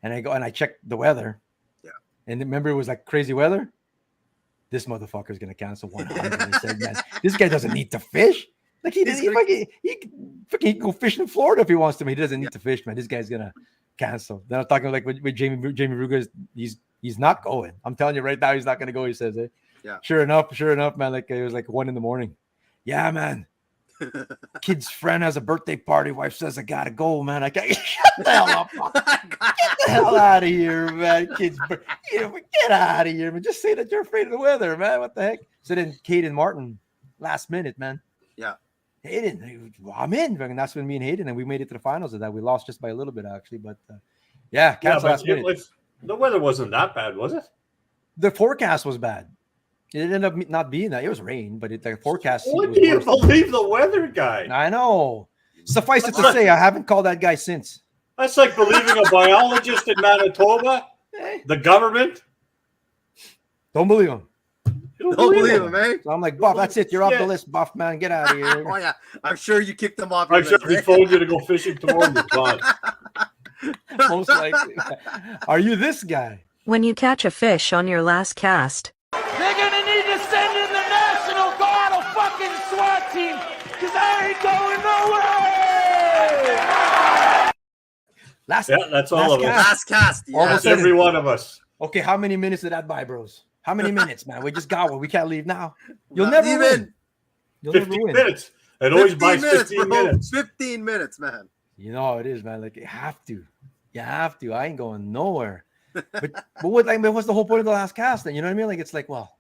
And I go and I check the weather. Yeah. And remember, it was like crazy weather. This motherfucker's gonna cancel 100. He said, man, this guy doesn't need to fish. Like he can go fish in Florida if he wants to. He doesn't need to fish, man. This guy's gonna cancel. Then I'm talking like with Jamie Ruga. He's not going. I'm telling you right now, he's not gonna go. He says, eh? Yeah. Sure enough, man. Like it was like 1 a.m. Yeah, man. Kid's friend has a birthday party. Wife says I gotta go, man. I can't. Shut the hell up. Get the hell out of here, man. Get out of here, man. Just say that you're afraid of the weather, man. What the heck? So then Kate and Martin, last minute, man. Yeah. Hayden, I'm in. And that's when me and Hayden, and we made it to the finals of that. We lost just by a little bit, actually. But yeah, cancel last minute. The weather wasn't that bad, was it? The forecast was bad. It ended up not being that. It was rain, but the forecast. What do you believe the weather guy? I know. Suffice it to say, I haven't called that guy since. That's like believing a biologist in Manitoba, the government. Don't believe him. You Don't believe him, eh? So I'm like, Buff, that's it. You're off the list, Buff, man. Get out of here. Oh yeah, I'm sure you kicked him off. I'm sure if he phoned you to go fishing tomorrow, you're gone. Most likely. Are you this guy? When you catch a fish on your last cast, They're gonna need to send in the National Guard or fucking SWAT team, because I ain't going nowhere! That's all of us. Last cast. Yeah. That's every one of us. Okay, how many minutes did that buy, bros? How many minutes, man? We just got one. We can't leave now. You'll Not never even. win. You'll never 15 win. minutes. It always buys 15 bro. minutes. 15 minutes, man. You know how it is, man. Like you have to. You have to. I ain't going nowhere. But what's the whole point of the last cast then? You know what I mean? Like it's like, well,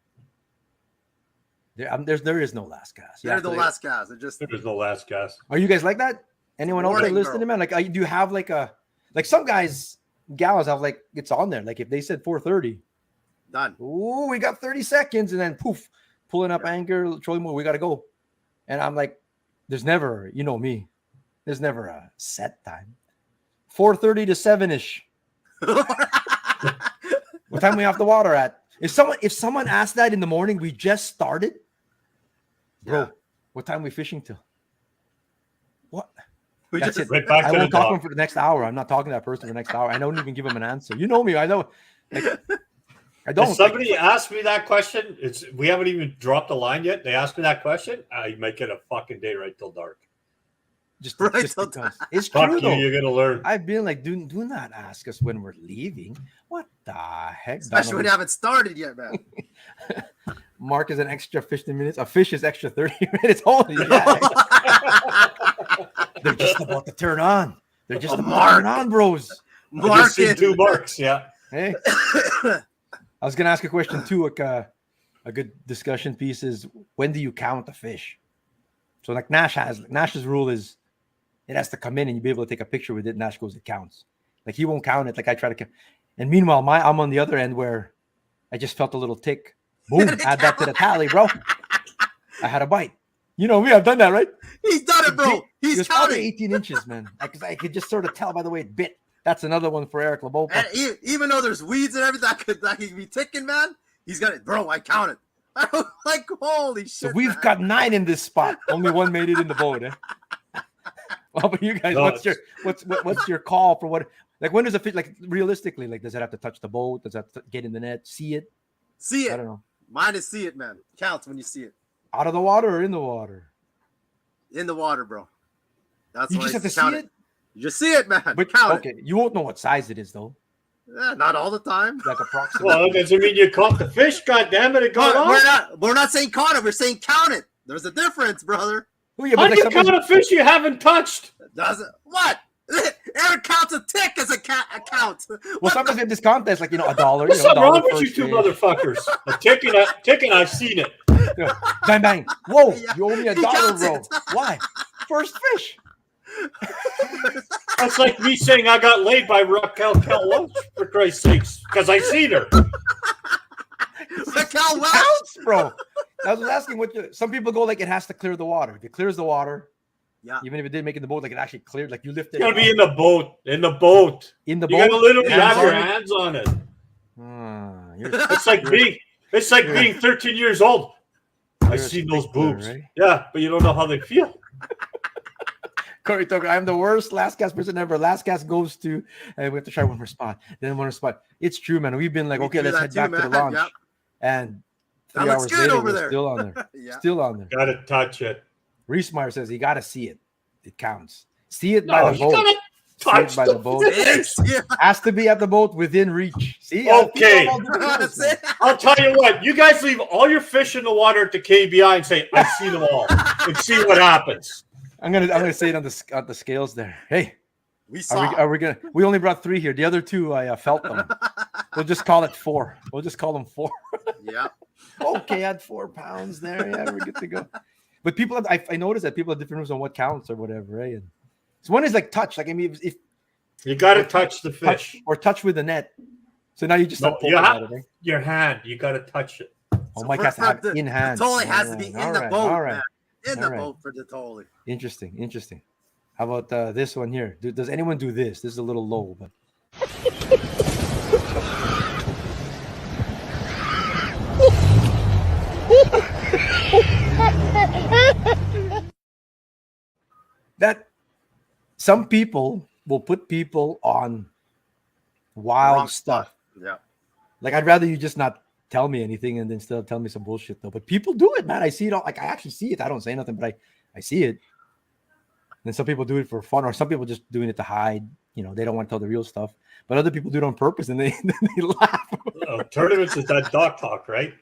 there is no last cast. There's no last cast. There's no last cast. Are you guys like that? Anyone out there Morning, listening, bro. man? Like, do you have like some guys, gals have like it's on there. Like if they said 4:30, Done. ooh, we got 30 seconds, and then poof, pulling up anchor, trolling more, we gotta go. And I'm like, there's never, you know me, there's never a set time. 4:30 to 7-ish. What time we off the water at? If someone asked that in the morning, we just started, bro. Yeah. What time we fishing till? What? We That's just- it. Right back I to won't the talk to him dock. for the next hour. I'm not talking to that person for the next hour. I don't even give him an answer. You know me. I know. Like, I don't. If somebody asked me that question, we haven't even dropped the line yet. They asked me that question. I might get a fucking day right till dark. just Right till because it's Fuck true you, though. you're gonna learn. I've been like, do not ask us when we're leaving. What the heck? Especially when you haven't started yet, man. Mark is an extra 15 minutes. A fish is extra 30 minutes. Holy yeah. They're just about to turn on. They're just about to turn on, bros. I just seen Market. 2 marks. Yeah. Hey, I was gonna ask a question too. Like a good discussion piece is when do you count the fish? So like Nash's rule is it has to come in and you be able to take a picture with it. Nash goes, it counts. Like he won't count it. Like I try to count. And meanwhile, I'm on the other end where I just felt a little tick. Boom, add that to the tally, bro. I had a bite. You know me, I've done that, right? He's done it, bro. He's It's probably counting. 18 inches, man. I could just sort of tell by the way it bit. That's another one for Eric LeBeau. And even though there's weeds and everything that could be ticking, man, he's got it, bro. I counted. I was like, holy shit. So we've man. got 9 in this spot. Only one made it in the boat. Eh? Well, but you guys, No, what's your call for what? Like when does a fish? Like realistically, like does it have to touch the boat? Does it have to get in the net? See it? See I it. don't know. Mine is see it, man. Counts when you see it Out of the water or in the water? in the water, bro. That's You why just have it's to see counted. it. You just see it, man. But Count okay, you won't know what size it is though. Not all the time. Like approximately. Well, that doesn't mean you caught the fish. God damn it, it got off. We're not saying caught it. We're saying count it. There's a difference, brother. Oh, yeah, How but do like you count a fish you haven't touched? Doesn't what? Aaron counts a tick as a count. well, sometimes in this contest, like $1. What's you know, up wrong $1 with you first two fish. motherfuckers? A ticking, I've seen it. Yeah. Bang bang. Whoa, Yeah, you owe me he $1, counts bro. it. Why? First fish. That's like me saying I got laid by Raquel Welch, for Christ's sakes, because I seen her. Raquel Welch. Counts, bro. I was asking some people go like it has to clear the water. If it clears the water, Yeah. even if it didn't make it in the boat, like it actually cleared, like you lifted You it gotta be up. in the boat. In the boat. In the You boat. gotta literally Hands have your on it? hands on it. You're- It's like being 13 years old. I You're a seen those stickler, boobs. right? Yeah, but you don't know how they feel. Corey Tucker, I'm the worst last cast person ever. Last cast goes to, and we have to try one more spot. Then one more spot. It's true, man. We've been like, We okay, do let's that head back too, to the man. launch. Yep. And That 3 looks hours good later, over we're there. still on there. Yeah. Still on there. Gotta touch it. Reesmeyer says you got to see it. It counts. See it No, by the you boat. gotta See touch it by the boat. Yes, yeah. Has to be at the boat within reach. See? Okay. People all different rules, That's man. it. I'll tell you what. You guys leave all your fish in the water at the KBI and say, "I've seen them all," and see what happens. I'm gonna say it on the scales there. Hey, We saw. are we gonna? We only brought 3 here. The other 2, I felt them. We'll just call it 4. We'll just call them 4. Yeah. Okay, add 4 pounds there. Yeah, we're good to go. But people, I noticed that people have different rules on what counts or whatever, right? And so one is like touch. Like I mean, if You gotta touch the fish. touch with the net. So now you just No, start you poking have- at it, right? Your hand. You gotta touch it. Oh, Mike has to have it in hand. The totally has to be in All the right, boat, all right. man. In All the right. boat for the totally. Interesting. How about this one here? Does anyone do this? This is a little low, but that some people will put people on wild Wrong stuff. Yeah. Like I'd rather you just not tell me anything and then still tell me some bullshit though. But people do it, man. I see it all. Like I actually see it. I don't say nothing, but I see it. And some people do it for fun, or some people just doing it to hide. You know, they don't want to tell the real stuff. But other people do it on purpose and they laugh. Tournaments is that dog talk, right?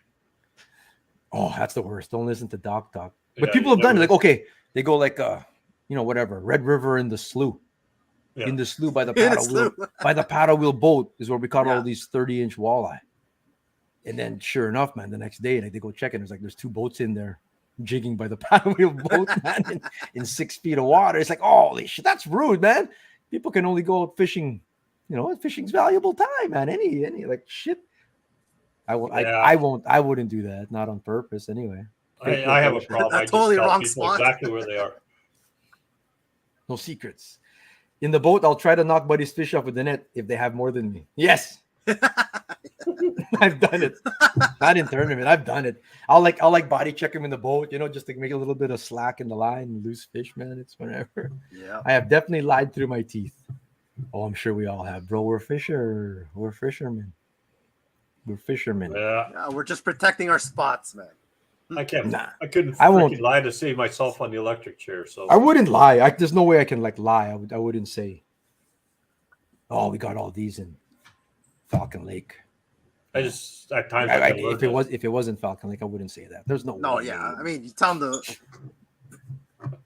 Oh, that's the worst. Don't listen to dog talk. But Yeah, people you have done it. never- Like, okay, they go like whatever, Red River in the slough. Yeah. In the slough by the In the paddle wheel, slough. by the paddle wheel boat is where we caught all Yeah. these 30-inch walleye. And then sure enough, man, the next day, like they go check it. There's 2 boats in there jigging by the paddle wheel boat, man, in 6 feet of water. It's like, holy shit, that's rude, man. People can only go out fishing. You know, fishing's valuable time, man. Any like shit. I wouldn't do that. Not on purpose, anyway. I have a problem. That's I just totally tell wrong people spot. exactly where they are. No secrets. In the boat, I'll try to knock buddy's fish off with the net if they have more than me. Yes. I've done it. Not in tournament. I've done it. I'll like body check him in the boat, just to make a little bit of slack in the line and loose fish, man. It's whatever. Yeah. I have definitely lied through my teeth. Oh, I'm sure we all have, bro. We're fishermen. We're fishermen. Yeah, Yeah, we're just protecting our spots, man. I can't. Nah, I couldn't. I won't. freaking lie to save myself on the electric chair. So I wouldn't lie. There's no way I can lie. I wouldn't say, oh, we got all these in Falcon Lake. I just at times I can learn If it wasn't Falcon Lake, I wouldn't say that. There's no No, way. yeah. I mean, you tell them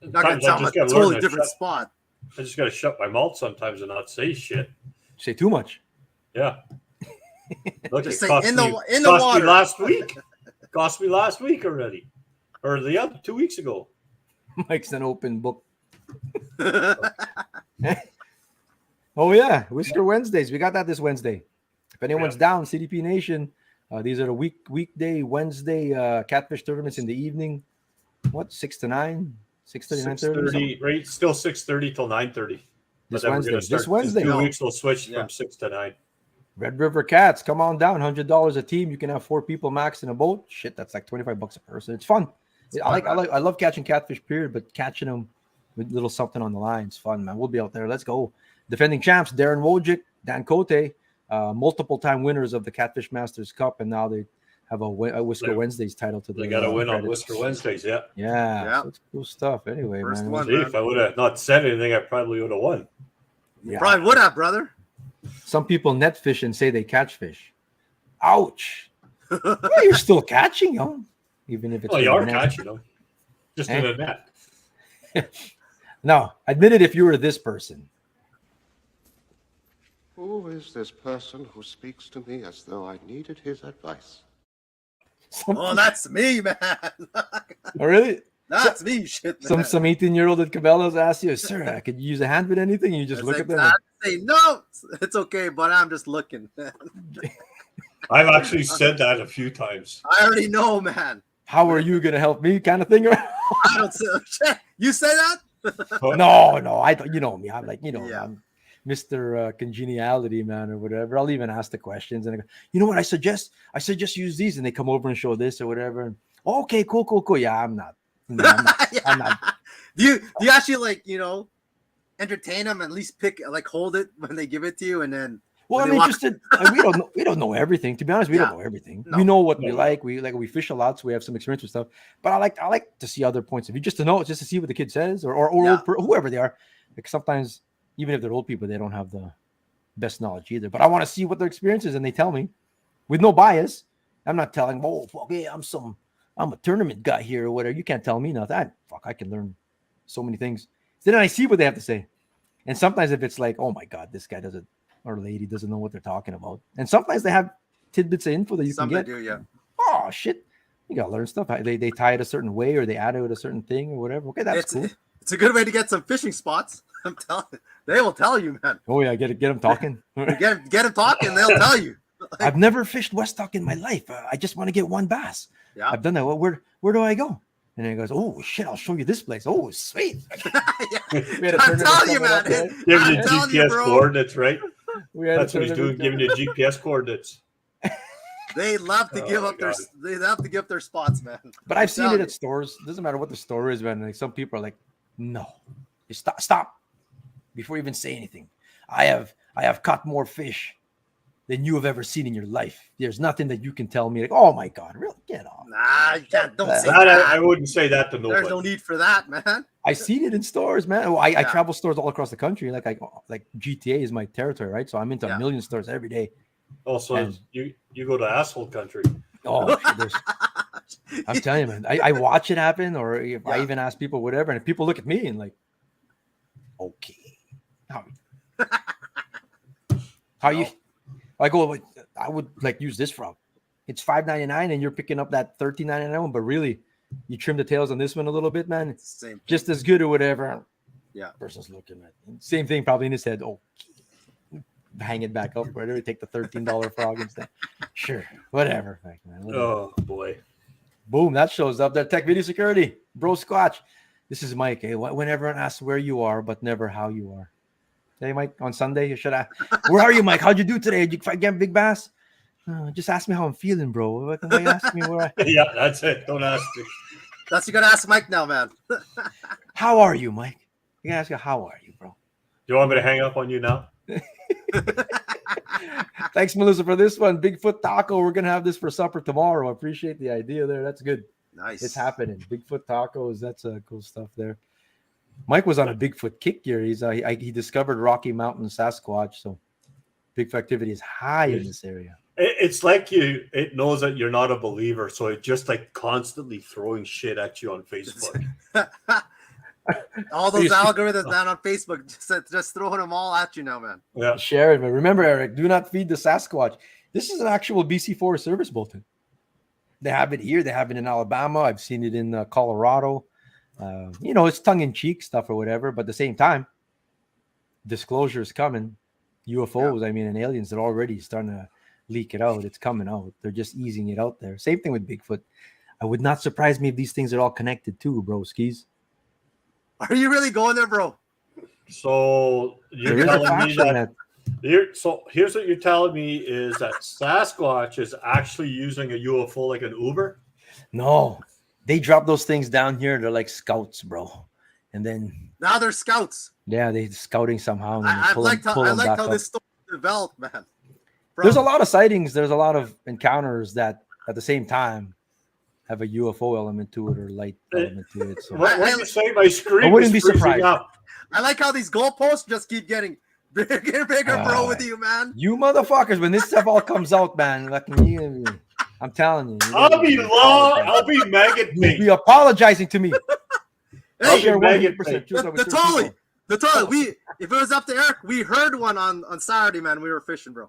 you're not Sometimes gonna I tell them just a gotta totally learn to different shut- spot. I just gotta shut my mouth sometimes and not say shit. Say too much. Yeah. Look, Just it say cost in me, the cost water. me last week. Cost me last week already, or the other 2 weeks ago. Mike's an open book. Oh yeah, Whisker Wednesdays. We got that this Wednesday. If anyone's down, CDP Nation, these are the weekday Wednesday catfish tournaments in the evening. What 6 to 9, 6:30, 9:30? 6:30, right? Still 6:30 till 9:30. This Wednesday. This Wednesday. In 2 weeks we'll switch Yeah. from 6 to 9. Red River Cats, come on down. $100 a team. You can have 4 people max in a boat. Shit, that's like $25 a person. It's fun. I love catching catfish, period, but catching them with a little something on the line is fun, man. We'll be out there. Let's go. Defending champs, Darren Wojcik, Dan Cote, multiple time winners of the Catfish Masters Cup, and now they have a Whisker Wednesdays title to They the got to win on credit. Whisker Wednesdays, yeah. Yeah, Yeah. so it's cool stuff. Anyway, First man. one. See, if I would have not said anything, I probably would have won. You probably would have, brother. Some people net fish and say they catch fish. Ouch. Well, you're still catching them, even if it's. Well, you with are a net. catching them, just in a net. No, admit it if you were this person. Who is this person who speaks to me as though I needed his advice? Oh, that's me, man. Oh, really? That's me, shit. Man. Some 18-year-old at Cabela's asks you, sir, I could use a hand with anything. You just look at them. I say, no, it's okay, but I'm just looking. I've actually said that a few times. I already know, man. How are you gonna help me? Kind of thing. I don't say. You say that? No. I don't. You know me. I'm like, Yeah. I'm Mr. Congeniality, man, or whatever. I'll even ask the questions and I go, you know what? I suggest use these, and they come over and show this or whatever. And, okay, cool. Yeah, I'm not. No, I'm not. Do you actually like entertain them? At least hold it when they give it to you, and then. Well, I'm interested. We don't know everything. To be honest, we don't know everything. No. We know what we like. We fish a lot, so we have some experience with stuff. But I like to see other points of view, just to see what the kid says, or whoever they are. Like sometimes, even if they're old people, they don't have the best knowledge either. But I want to see what their experience is, and they tell me with no bias. I'm not telling, oh, fuck, yeah, I'm a tournament guy here or whatever. You can't tell me nothing. I can learn so many things. So then I see what they have to say, and sometimes if it's like, oh my god, this guy doesn't. Or lady doesn't know what they're talking about. And sometimes they have tidbits of info that you can get. Do, yeah. Oh, shit. You got to learn stuff. They tie it a certain way or they add it with a certain thing or whatever. Okay, that's cool. It's a good way to get some fishing spots. I'm telling you. They will tell you, man. Oh, yeah. Get them talking. get them talking. They'll tell you. I've never fished West Tuck in my life. I just want to get one bass. Yeah. I've done that. Well, where do I go? And then he goes, oh, shit, I'll show you this place. Oh, sweet. I'm telling you, man. Giving you GPS coordinates, right? That's what he's doing, giving you GPS coordinates. They love to give up their spots, man. But I've seen it at stores. It doesn't matter what the store is, man. Like some people are like, no, you stop before you even say anything. I have caught more fish than you have ever seen in your life. There's nothing that you can tell me like, oh my god, really? Get off. Nah, you can't. Don't say that. that. I wouldn't say that to nobody. There's no need for that, man. I seen it in stores, man. Well, I travel stores all across the country. Like GTA is my territory, right? So I'm into a million stores every day. Also, you go to asshole country. Oh, I'm telling you, man. I watch it happen, or if I even ask people whatever, and if people look at me and like, okay, how you? I go, I would like use this frog. It's $5.99, and you're picking up that $13.99 one, but really, you trim the tails on this one a little bit, man. It's same just as good or whatever. Yeah. Person's looking at it. Same thing, probably in his head. Oh, hang it back up, whatever. Take the $13 frog instead. Sure, whatever. Whatever. Oh boy. Boom, that shows up there. Tech Video Security, Bro Squatch. This is Mike. Hey, when everyone asks where you are, but never how you are. Hey, Mike, on Sunday, you should ask, where are you, Mike? How'd you do today? Did you get big bass? Just ask me how I'm feeling, bro. Why you ask me where I... Yeah, that's it. Don't ask me. That's you got to ask Mike now, man. How are you, Mike? You gotta ask you, how are you, bro? Do you want me to hang up on you now? Thanks, Melissa, for this one. Bigfoot taco. We're gonna have this for supper tomorrow. I appreciate the idea there. That's good. Nice. It's happening. Bigfoot tacos. That's cool stuff there. Mike was on a Bigfoot kick here. He discovered Rocky Mountain Sasquatch, so Bigfoot activity is high in this area. It's like it knows that you're not a believer, so it just like constantly throwing shit at you on Facebook. All those algorithms down on Facebook just throwing them all at you now, man. Yeah, share it, but remember, Eric, do not feed the Sasquatch. This is an actual BC Forest Service bulletin. They have it here. They have it in Alabama. I've seen it in Colorado. It's tongue-in-cheek stuff or whatever, but at the same time, disclosure is coming. UFOs, and aliens, they're already starting to leak it out. It's coming out. They're just easing it out there. Same thing with Bigfoot. I would not surprise me if these things are all connected too, bro. Skis. Are you really going there, bro? So you're telling me that here's what you're telling me is that Sasquatch is actually using a UFO like an Uber? No. They drop those things down here. They're like scouts, bro. And then now they're scouts. Yeah, they're scouting somehow. I liked how this story developed, man. There's a lot of sightings. There's a lot of encounters that at the same time have a UFO element to it or light element to it. So what you say? My screen. I wouldn't be surprised. Up. I like how these goalposts just keep getting Bigger, bro, with you, man. You motherfuckers, when this stuff all comes out, man, I'm telling you. I'll be maggot You'll bait. be apologizing to me. I'll Hey, be maggot 100% bait. truth that we the threw Tully. people. The Tully. If it was up to Eric, we heard one on Saturday, man. We were fishing, bro.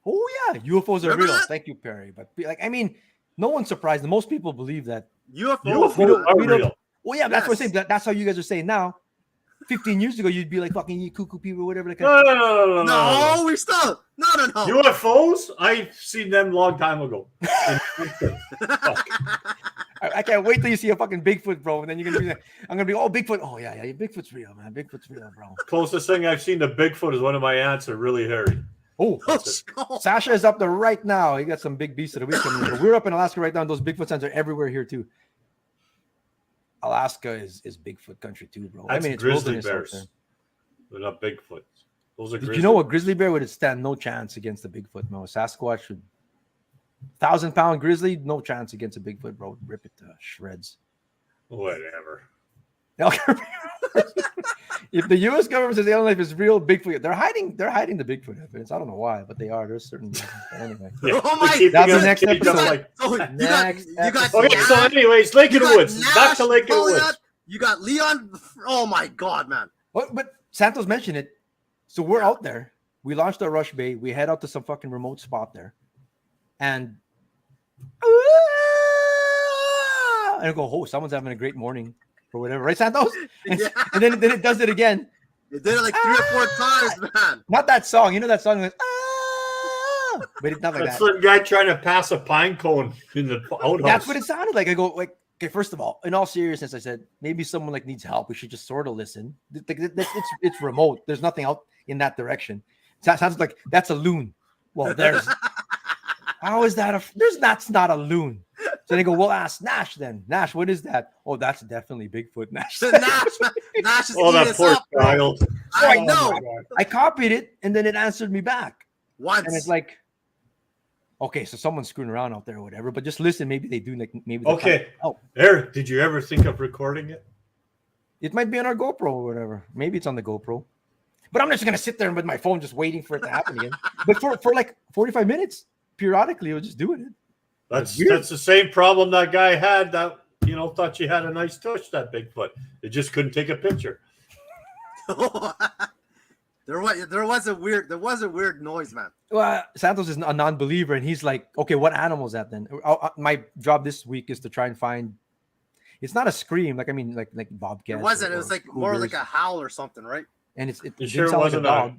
Oh yeah, UFOs are Remember real. that? Thank you, Perry. But no one's surprised. Most people believe that. UFOs. UFOs are real. Well, yeah, that's what I'm Yes. saying. That's how you guys are saying now. 15 years ago, you'd be like fucking you cuckoo people, whatever. Like, No. No, we still. No. UFOs? I've seen them a long time ago. I can't wait till you see a fucking Bigfoot, bro. And then you're gonna be like, I'm gonna be, oh, Bigfoot. Oh yeah, Bigfoot's real, man. Bigfoot's real, bro. Closest thing I've seen to Bigfoot is one of my aunts are really hairy. Oh, Sasha is up there right now. He got some big beasts of the week coming in. But we're up in Alaska right now. And those Bigfoot signs are everywhere here too. Alaska is Bigfoot country too, bro. That's it's grizzly wilderness out bears. there. They're not Bigfoot. Those are Did grizzly you know a bears. grizzly bear would stand no chance against a Bigfoot? No, a Sasquatch would 1,000-pound grizzly, no chance against a Bigfoot, bro. Rip it to shreds. Whatever. If the U.S. government says alien life is real, Bigfoot, they're hiding the Bigfoot evidence. I don't know why, but they are. There's certain reasons. Anyway. Yeah, Oh my- they're keeping That's the us next caged up episode. like- Oh, Next you got episode. Okay, so anyways, Lake of the Woods. Back to Lake of the Woods. You got Leon. Oh my God, man. But Santos mentioned it. So we're out there. We launched our Rush Bay. We head out to some fucking remote spot there. And I go, oh, someone's having a great morning or whatever. Right, Santos? And, Yeah. and then it does it again. You did it like 3 or 4 times, man. Not that song. You know that song? Goes, but it's not like That's that. some guy trying to pass a pine cone in the outhouse. That's what it sounded like. I go, like, okay, first of all, in all seriousness, I said, maybe someone like needs help. We should just sort of listen. It's remote. There's nothing out in that direction. It sounds like that's a loon. Well, there's how is that that's not a loon. So they go, well, ask Nash then. Nash, what is that? Oh, that's definitely Bigfoot, Nash. Nash is Oh, that eating us poor up, bro. child. I Oh, know. my God. I copied it and then it answered me back. Once. And it's like, okay, so someone's screwing around out there or whatever, but just listen. Maybe they do. Like, maybe. They're Okay. Oh, Eric, did you ever think of recording it? it might be on our GoPro or whatever. Maybe it's on the GoPro. But I'm just gonna sit there with my phone, just waiting for it to happen again. But for like 45 minutes, periodically, I was just doing it. That's weird. the same problem that guy had that thought you had a nice tush, that Bigfoot. It just couldn't take a picture. there was a weird noise, man. Well, Santos is a non-believer, and he's like, okay, what animal is that then? My job this week is to try and find. It's not a scream, like bobcat. It wasn't. It was like more like a howl or something, right? And it You didn't sure it sound like wasn't dog.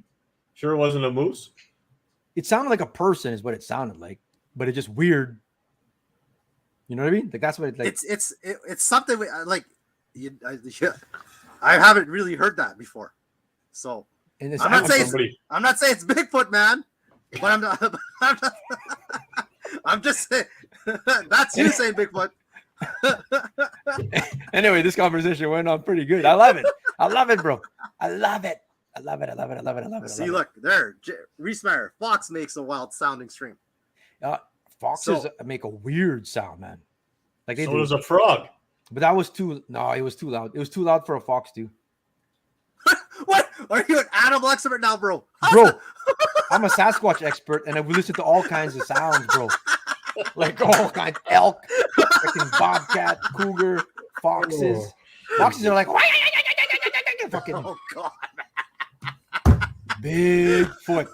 Sure it wasn't a moose? It sounded like a person, is what it sounded like, but it's just weird. You know what I mean? Like that's what it like. It's something like I haven't really heard that before. So And it's I'm not saying somebody- I'm not saying it's Bigfoot, man. But I'm not. I'm just saying that's you saying Bigfoot. Anyway, this conversation went on pretty good. I love it. I love it, bro. I love it. I love it. I love it. I love it. I love it. See, look there, Reese Meyer. Fox makes a wild sounding stream. Foxes make a weird sound, man. Like they So do. does a frog. But that was too. No, it was too loud. It was too loud for a fox, too. What? Are you an animal expert now, bro? Bro, I'm a Sasquatch expert, and I listen to all kinds of sounds, bro. Like all kinds, elk, freaking bobcat, cougar, foxes. Foxes are like fucking Oh God. Bigfoot.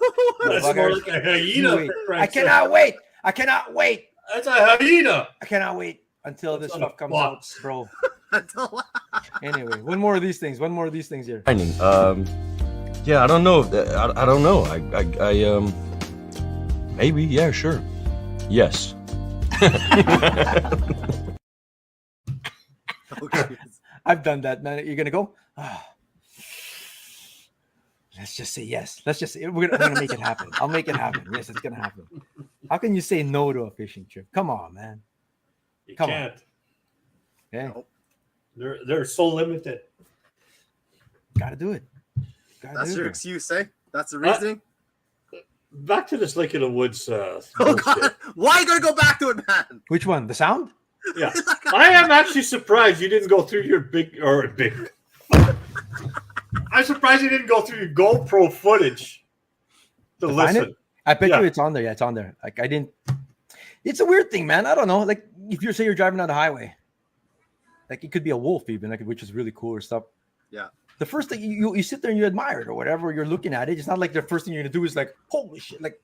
That's more like a hyena. Wait. for I Christ's sake. cannot wait. I cannot wait. That's a hyena. I cannot wait until this That's not stuff a comes fox. out, bro. Anyway, one more of these things. One more of these things here. Yeah, I don't know. I don't know. I maybe. Yeah, sure. Yes. Okay. I've done that, man. You're gonna go. Let's just say yes. Let's just say I'm gonna make it happen. I'll make it happen. Yes, it's gonna happen. How can you say no to a fishing trip? Come on, man. You Come on. can't. Yeah, They're so limited. gotta do it. That's your excuse, eh? That's the reasoning. Back to this Lake of the Woods. Oh bullshit. God! Why are you gonna go back to it, man? Which one? The sound? Yeah, I am actually surprised you didn't go through your big. I I'm surprised you didn't go through your GoPro footage to find listen. it? I bet Yeah. you it's on there. Yeah, it's on there. Like I didn't. It's a weird thing, man. I don't know. Like if you're driving down the highway, like it could be a wolf even, like which is really cool or stuff. Yeah. The first thing you sit there and you admire it or whatever, you're looking at it. It's not like the first thing you're gonna do is like, holy shit. Like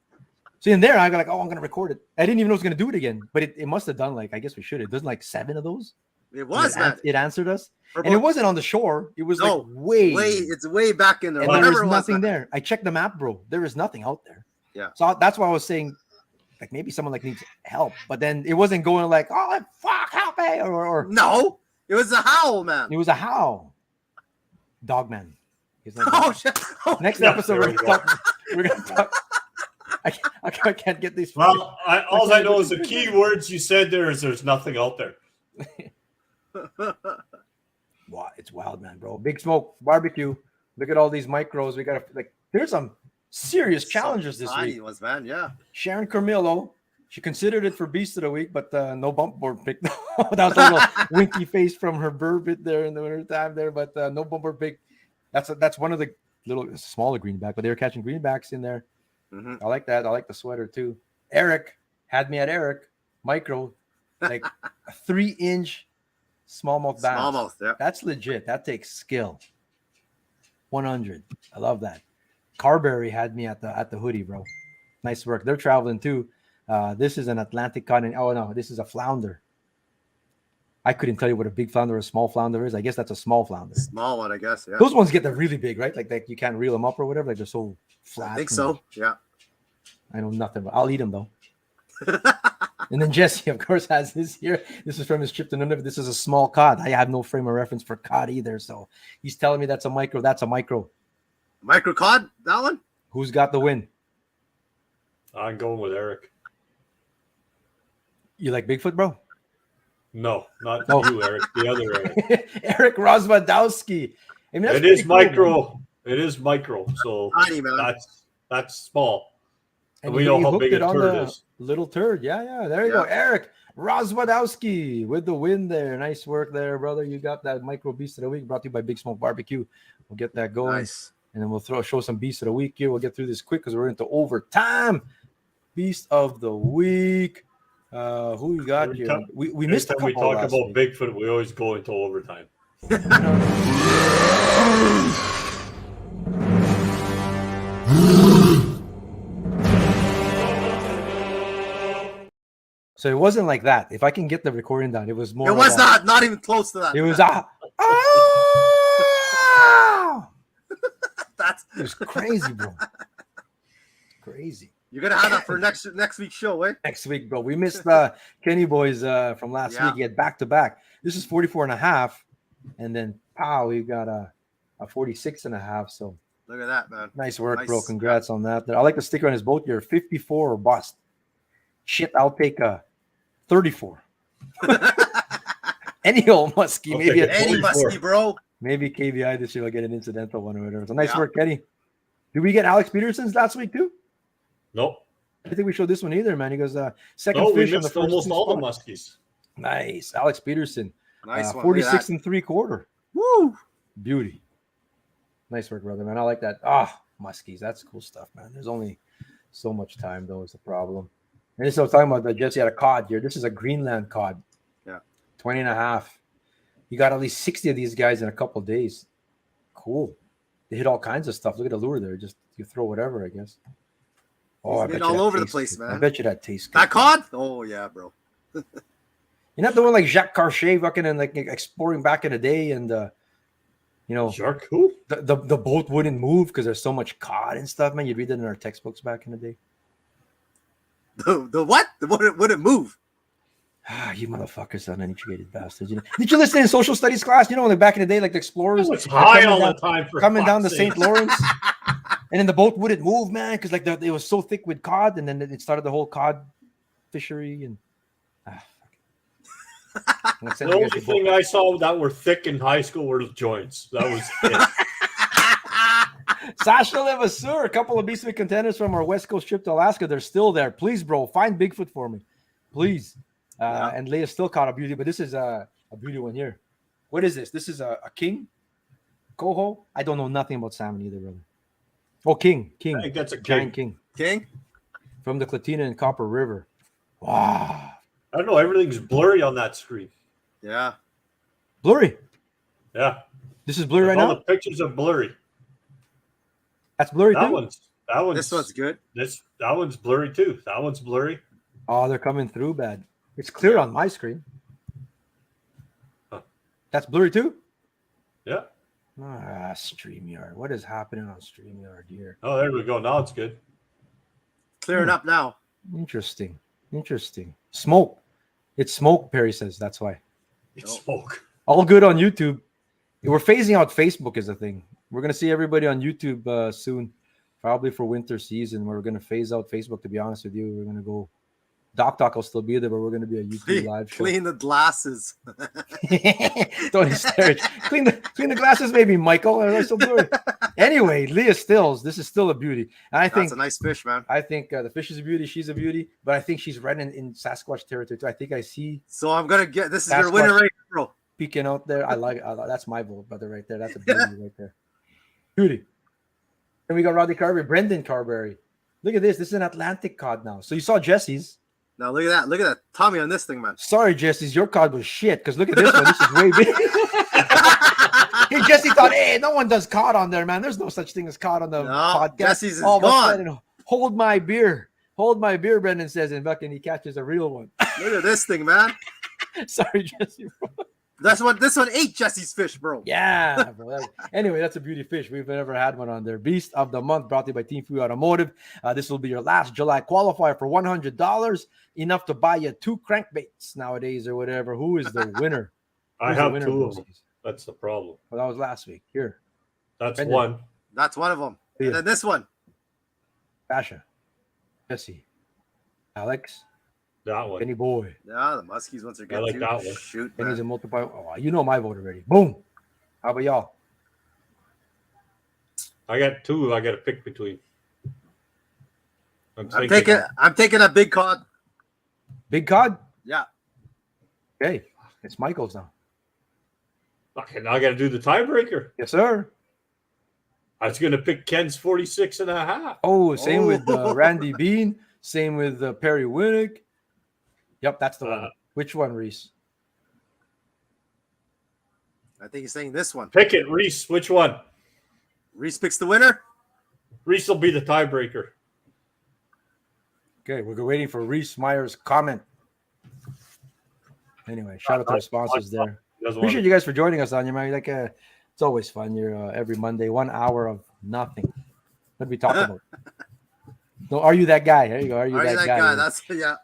so in there, I go like, oh, I'm gonna record it. I didn't even know it was gonna do it again, but it must have done like I guess we should. It doesn't like 7 of those. It was, man. It answered us. And it wasn't on the shore. It was No, like way. It's way back in there. And there Whatever was it was, nothing man. there. I checked the map, bro. There is nothing out there. Yeah. So that's why I was saying, like maybe someone like needs help, but then it wasn't going like, oh fuck, help me, or No, it was a howl, man. it was a howl. Dogman. His name. Oh shit! Oh, Next yeah, episode there we're we gonna talk. We're gonna talk. I can't get these. Well, all I know is the key words you said there is there's nothing out there. Wow, it's wild, man, bro. Big Smoke barbecue. Look at all these micros. We got like. There's some serious challengers this tiny week. was, man. Yeah. Sharon Carmillo, she considered it for Beast of the Week, but no bump board pick. That was a little winky face from her burbot there in the winter time there, but no bump board pick. That's one of the little smaller greenback, but they were catching greenbacks in there. Mm-hmm. I like that. I like the sweater too. Eric had me at Eric micro, like a 3-inch smallmouth bass. Smallmouth, yeah. That's legit. That takes skill. 100. I love that. Carberry had me at the hoodie, bro. Nice work. They're traveling too. This is an Atlantic cotton. Oh no, this is a flounder. I couldn't tell you what a big flounder or a small flounder is. I guess that's a small flounder. Small one, I guess. Yeah. Those ones get really big, right? Like you can't reel them up or whatever. Like they're so flat. I think so. Yeah. I know nothing, but I'll eat them though. And then Jesse, of course, has this here. This is from his trip to Nunavut. This is a small cod. I have no frame of reference for cod either. So he's telling me that's a micro. That's a micro. Micro cod, that one? Who's got the win? I'm going with Eric. You like Bigfoot, bro? No, not No. you, Eric. The other Eric. Eric Roswadowski. I mean, that's It is pretty cool, micro. man. It is micro. So Tiny, man. that's small. And we he know how hooked big a it on turd the is. little turd. Yeah. There you go. Eric Roswadowski with the win there. Nice work there, brother. You got that micro beast of the week brought to you by Big Smoke Barbecue. We'll get that going. Nice. And then we'll show some beast of the week here. We'll get through this quick because we're into overtime. Beast of the week. Who you got Every here? time- We missed a Every couple time we talk last about week. Bigfoot, we always go into overtime. So it wasn't like that. If I can get the recording down, it was more. It of was a- not even close to that. It was That's It was crazy, bro. Crazy. you're gonna have that for next week's show, eh? Next week, bro. We missed Kenny Boys from last Yeah. week. He had back to back. This is 44 and a half. And then pow, we got a 46 and a half. So Look at that, man. nice work, Nice. bro. Congrats on that. I like the sticker on his boat. You're 54 or bust. Shit, I'll take a 34. Any old muskie, I'll maybe take a it. Any 44. musky, bro. maybe KVI this year will get an incidental one or whatever. So nice Yeah. work, Kenny. Did we get Alex Peterson's last week too? Nope. I think we showed this one either, man. He goes second No, we fish on the missed first almost two all the spots. muskies. Nice, Alex Peterson. Nice one. 46 and 3/4. Woo! Beauty. Nice work, brother, man. I like that. Muskies. That's cool stuff, man. There's only so much time, though, is the problem. And this is what I was talking about. The Jesse had a cod here. This is a Greenland cod. Yeah. 20 and a half. You got at least 60 of these guys in a couple of days. Cool. They hit all kinds of stuff. Look at the lure there. Just you throw whatever, I guess. He's I been bet all you that over the tastes place, good. man. I bet you that tastes good. That cod? Oh yeah, bro. You're not the one like Jacques Cartier fucking and like exploring back in the day and Shark who? the boat wouldn't move because there's so much cod and stuff, man. You'd read that in our textbooks back in the day. The what? Would it move? You motherfuckers, uneducated bastards. Did you listen in social studies class? Like back in the day, like the explorers It's they're high coming all down- the time for coming down the fuck's St. sake. Lawrence, and then the boat wouldn't move, man, because like it was so thick with cod, and then it started the whole cod fishery. And fuck. I'm gonna send The you only guys your thing book. I saw that were thick in high school were the joints. That was it. Sasha Levasseur, a couple of beastly contenders from our West Coast trip to Alaska. They're still there. Please, bro, find Bigfoot for me, please. And Leah still caught a beauty, but this is a beauty one here. What is this? This is a king. Coho. I don't know nothing about salmon either, brother. Oh, king. I think that's a Giant king. King? From the Clatina and Copper River. Wow. I don't know. Everything's blurry on that screen. Yeah. Blurry. Yeah. This is blurry right all now? the pictures are blurry. That's blurry That too? one's This one's good. That one's blurry too. That one's blurry. Oh, they're coming through bad. It's clear on my screen. Huh. That's blurry too? Yeah. Ah, StreamYard. What is happening on StreamYard here? Oh, there we go. Now it's good. Clearing up now. Interesting. Smoke. It's smoke, Perry says. That's why. It's smoke. All good on YouTube. We're phasing out Facebook as a thing. We're going to see everybody on YouTube soon, probably for winter season. We're going to phase out Facebook, to be honest with you. We're going to go. Doc will still be there, but we're going to be a YouTube live show. Clean the glasses. Don't hysteric. Clean the glasses, maybe, Michael. They're so blurry. Anyway, Leah Stills. This is still a beauty. And I think that's a nice fish, man. I think the fish is a beauty. She's a beauty, but I think she's right in Sasquatch territory too. I think I see. So I'm gonna get this is Sasquatch your winner right here, bro. Peeking out there. I like that's my vote, brother, right there. That's a beauty right there. Beauty. And we got Rodney Carberry, Brendan Carberry. Look at this. This is an Atlantic cod now. So you saw Jesse's. Now look at that. Look at that Tommy on this thing, man. Sorry, Jesse's. Your cod was shit. Because look at this one. This is way big. Hey, Jesse thought, hey, no one does cod on there, man. There's no such thing as cod on the podcast. Jesse's is All of a gone. sudden, hold my beer. Hold my beer, Brendan says, and fucking he catches a real one. Look at this thing, man. Sorry, Jesse. This one ate Jesse's fish, bro. Yeah, bro. Anyway, that's a beauty fish. We've never had one on there. Beast of the Month brought to you by Team Food Automotive. This will be your last July qualifier for $100. Enough to buy you 2 crankbaits nowadays or whatever. Who is the winner? I Who's the have winner, 2 of Brosies? them. That's the problem. Well, that was last week. Here. That's Brendan. one. That's one of them. Yeah. And then this one. Basha. Jesse. Alex. That one. Benny Boy. Yeah, the muskies ones are good I like too. that one. Shoot, Benny's a man. multiple. Oh, you know my vote already. Boom. How about y'all? I got 2 I got to pick between. I'm taking a big cod. Big cod? Yeah. Okay. It's Michael's now. Okay, now I got to do the tiebreaker. Yes, sir. I was going to pick Ken's 46.5. Oh, same with Randy Bean. Same with Perry Winnick. Yep, that's the one. Which one, Reese? I think he's saying this one. Pick it, Reese. Which one? Reese picks the winner. Reese will be the tiebreaker. Okay, we're waiting for Reese Meyer's comment. Anyway, shout out to our sponsors there. Appreciate you guys for joining us on your man. Like, it's always fun. You're every Monday, 1 hour of nothing. What did we talk about? No, are you that guy? There you go. Are you that guy? That's yeah.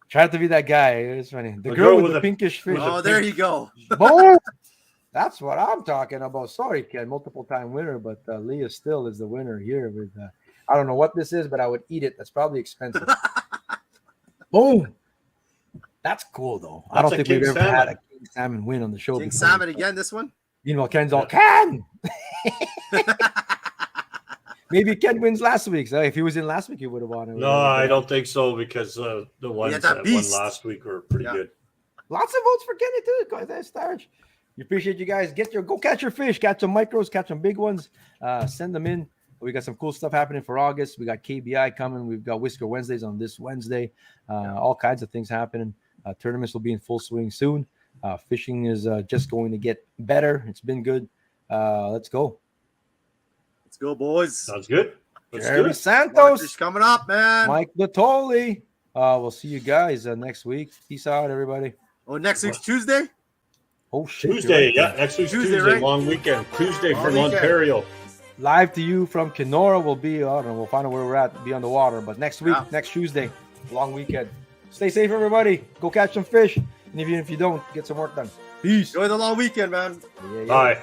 Try to be that guy. It's funny. The girl with the pinkish fish. Oh, there you go. Boom! That's what I'm talking about. Sorry, Ken, multiple time winner, but Leah still is the winner here. With I don't know what this is, but I would eat it. That's probably expensive. Boom! That's cool though. I don't think we've ever had a king salmon win on the show. King before. salmon again. This one. You know, Ken's all Ken. Maybe Ken wins last week. So if he was in last week, he would have won. No, I don't think so because the ones that won last week were pretty good. Lots of votes for Kenny too. Guys, that's Starch. We appreciate you guys. Go catch your fish, catch some micros, catch some big ones. Send them in. We got some cool stuff happening for August. We got KBI coming. We've got Whisker Wednesdays on this Wednesday. All kinds of things happening. Tournaments will be in full swing soon. Fishing is just going to get better. It's been good. Let's go. Let's go, boys. Sounds good. Jeremy Santos coming up, man. Mike Natoli. We'll see you guys next week. Peace out, everybody. Oh, next week's Tuesday? Oh, shit. Tuesday, right. yeah. Next week's Tuesday, right? long weekend. Tuesday Long from weekend. Ontario. Live to you from Kenora. We'll be, I don't know, we'll find out where we're at, be on the water. But next week, next Tuesday, long weekend. Stay safe, everybody. Go catch some fish. And even if you don't, get some work done. Peace. Enjoy the long weekend, man. Yeah. Bye.